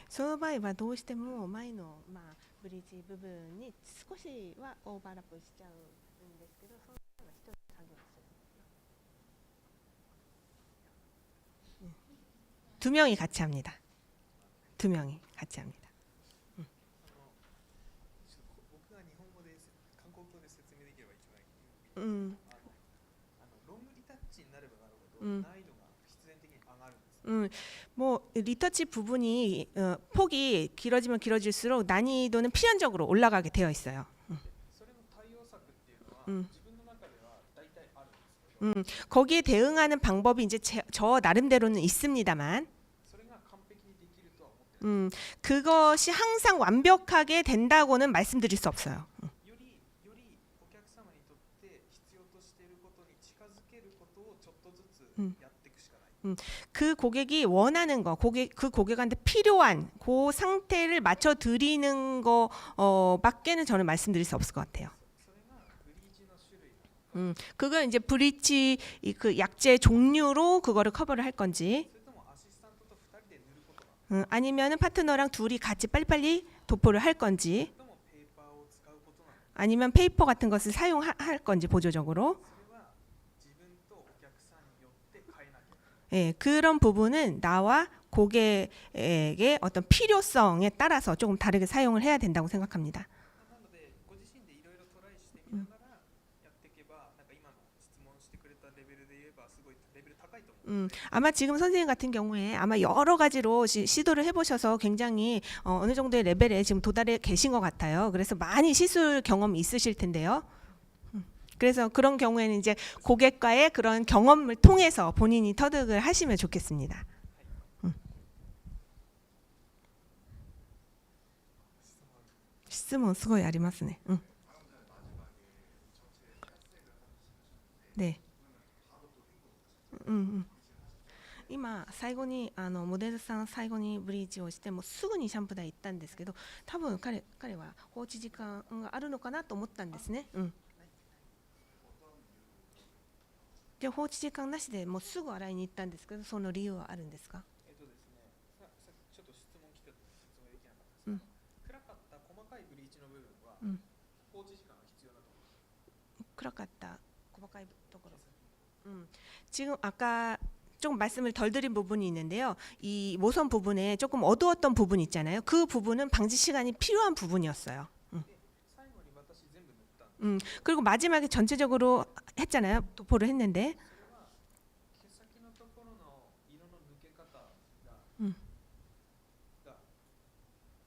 その場合はどうしても前のブリーチ部分に少しはオーバーラップしちゃうんですけど、そのような一つ作業をする。 두 명이 같이 합니다. 두 명이 같이 합니다. 僕が日本語で韓国語で説明できれば一番いい。ロングリタッチになればなるほど難易度が必然的に上がるんです。 뭐 리터치 부분이 폭이 길어지면 길어질수록 난이도는 필연적으로 올라가게 되어 있어요. それの対応策っていうのは自分の中では大体あるんですけど、 거기에 대응하는 방법이 이제 저 나름대로는 있습니다만, それが完璧にできるとは思ってる。 그것이 항상 완벽하게 된다고는 말씀드릴 수 없어요. よりお客様にとって그 고객이 원하는 거, 그 고객한테 필요한 그 상태를 맞춰 드리는 거 밖에는 저는 말씀드릴 수 없을 것 같아요. それがブリーチの種類なのか 그건 이제 브리치 그 약제 종류로 그거를 커버를 할 건지 それともアシスタントと2人で塗ることなのか 아니면은 파트너랑 둘이 같이 빨리빨리 도포를 할 건지 それともペーパーを使うことなのか 아니면 페이퍼 같은 것을 사용할 건지 보조적으로 それは自分とお客さんによって変えなきゃいけない 예, 그런 부분은 나와 고객에게 어떤 필요성에 따라서 조금 다르게 사용을 해야 된다고 생각합니다. なのでご自身でいろいろトライしてみながらやっていけばなんか今の質問してくれたレベルで言えばすごいレベル高いと思う 아마 지금 선생님 같은 경우에 아마 여러 가지로 시도를 해보셔서 굉장히 어느 정도의 레벨에 지금 도달해 계신 것 같아요. 그래서 많이 시술 경험이 있으실 텐데요. 그래서 그런 경우에는 이제 고객과의 그런 경험을 통해서 본인이 터득을 하시면 좋겠습니다. 質問すごいありますね。ね。今最後にモデルさん最後にブリーチをしてもうすぐにシャンプー台行ったんですけど、多分彼は放置時間があるのかなと思ったんですね。じゃあ放置時間なしでもうすぐ洗いに行ったんですけど、その理由はあるんですか？ですね、さっきちょっと質問来て説明できなかったんですが、暗かった細かいブリーチの部分は放置時間が必要だと思います。 暗かった細かいところ。지금 아까 조금 말씀을 덜 드린 부분이 있는데요. 이 모선 부분에 조금 어두웠던 부분 있잖아요. 그 부분은 방지 시간이 필요한 부분이었어요. 最後に私全部塗ったんです 그리고 마지막에 전체적으로 했잖아요. 도포를 했는데 それは毛先のところの色の抜け方が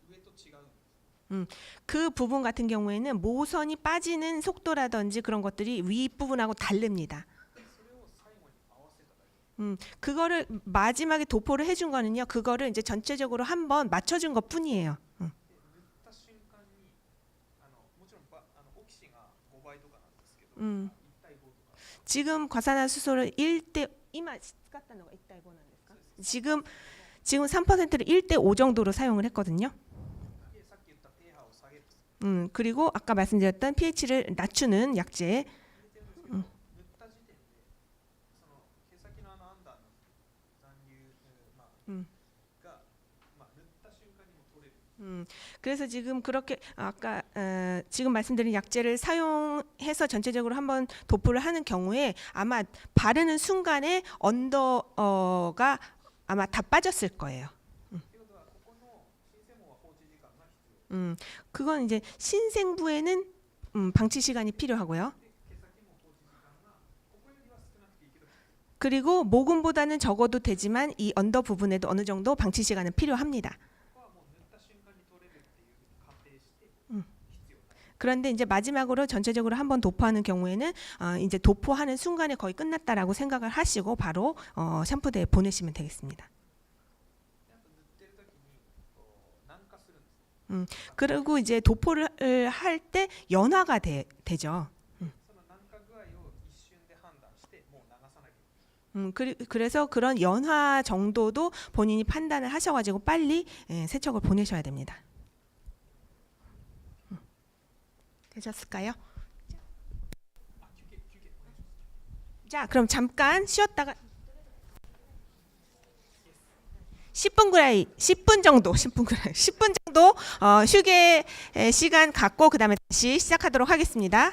上と違うんです。 그 부분 같은 경우에는 모선이 빠지는 속도라든지 그런 것들이 윗부분하고 다릅니다. それを最後に合わせただけ。 그거를 마지막에 도포를 해준 거는요. 그거를 이제 전체적으로 한번 맞춰준 것 뿐이에요. 塗った瞬間にもちろんオキシが5倍とかなんですけど、1対5とか。 지금 과산화 수소를 1대 이마使ったのが 1대 5なんですか? 지금 3%를 1대 5 정도로 사용을 했거든요. さっき言った pH を下げる。 그리고 아까 말씀드렸던 pH를 낮추는 약제. 塗った時点でその毛先のアンダーの残留が塗った瞬間にも取れる。 그래서 지금 그렇게 아까 지금 말씀드린 약제를 사용해서 전체적으로 한번 도포를 하는 경우에 아마 바르는 순간에 언더가 아마 다 빠졌을 거예요. ということはここの新鮮毛は放置時間が必要。 그건 이제 신생부에는 방치 시간이 필요하고요. 毛先も放置時間がここよりは少なくていいけど。 그리고 모근보다는 적어도 되지만 이 언더 부분에도 어느 정도 방치 시간은 필요합니다. ここはもう塗った瞬間に取れるっていう仮定して必要だ。 그런데 이제 마지막으로 전체적으로 한번 도포하는 경우에는 이제 도포하는 순간에 거의 끝났다라고 생각을 하시고 바로 샴푸대에 보내시면 되겠습니다. であと塗ってる時に軟化するんです。 그리고 이제 도포를 할 때 연화가 되죠. その軟化具合を一瞬で判断してもう流さなきゃいけない。 그래서 그런 연화 정도도 본인이 판단을 하셔가지고 빨리 세척을 보내셔야 됩니다. 되셨을까요? 자, 그럼 잠깐 쉬었다가 10분 정도 휴게 시간 갖고 그 다음에 다시 시작하도록 하겠습니다.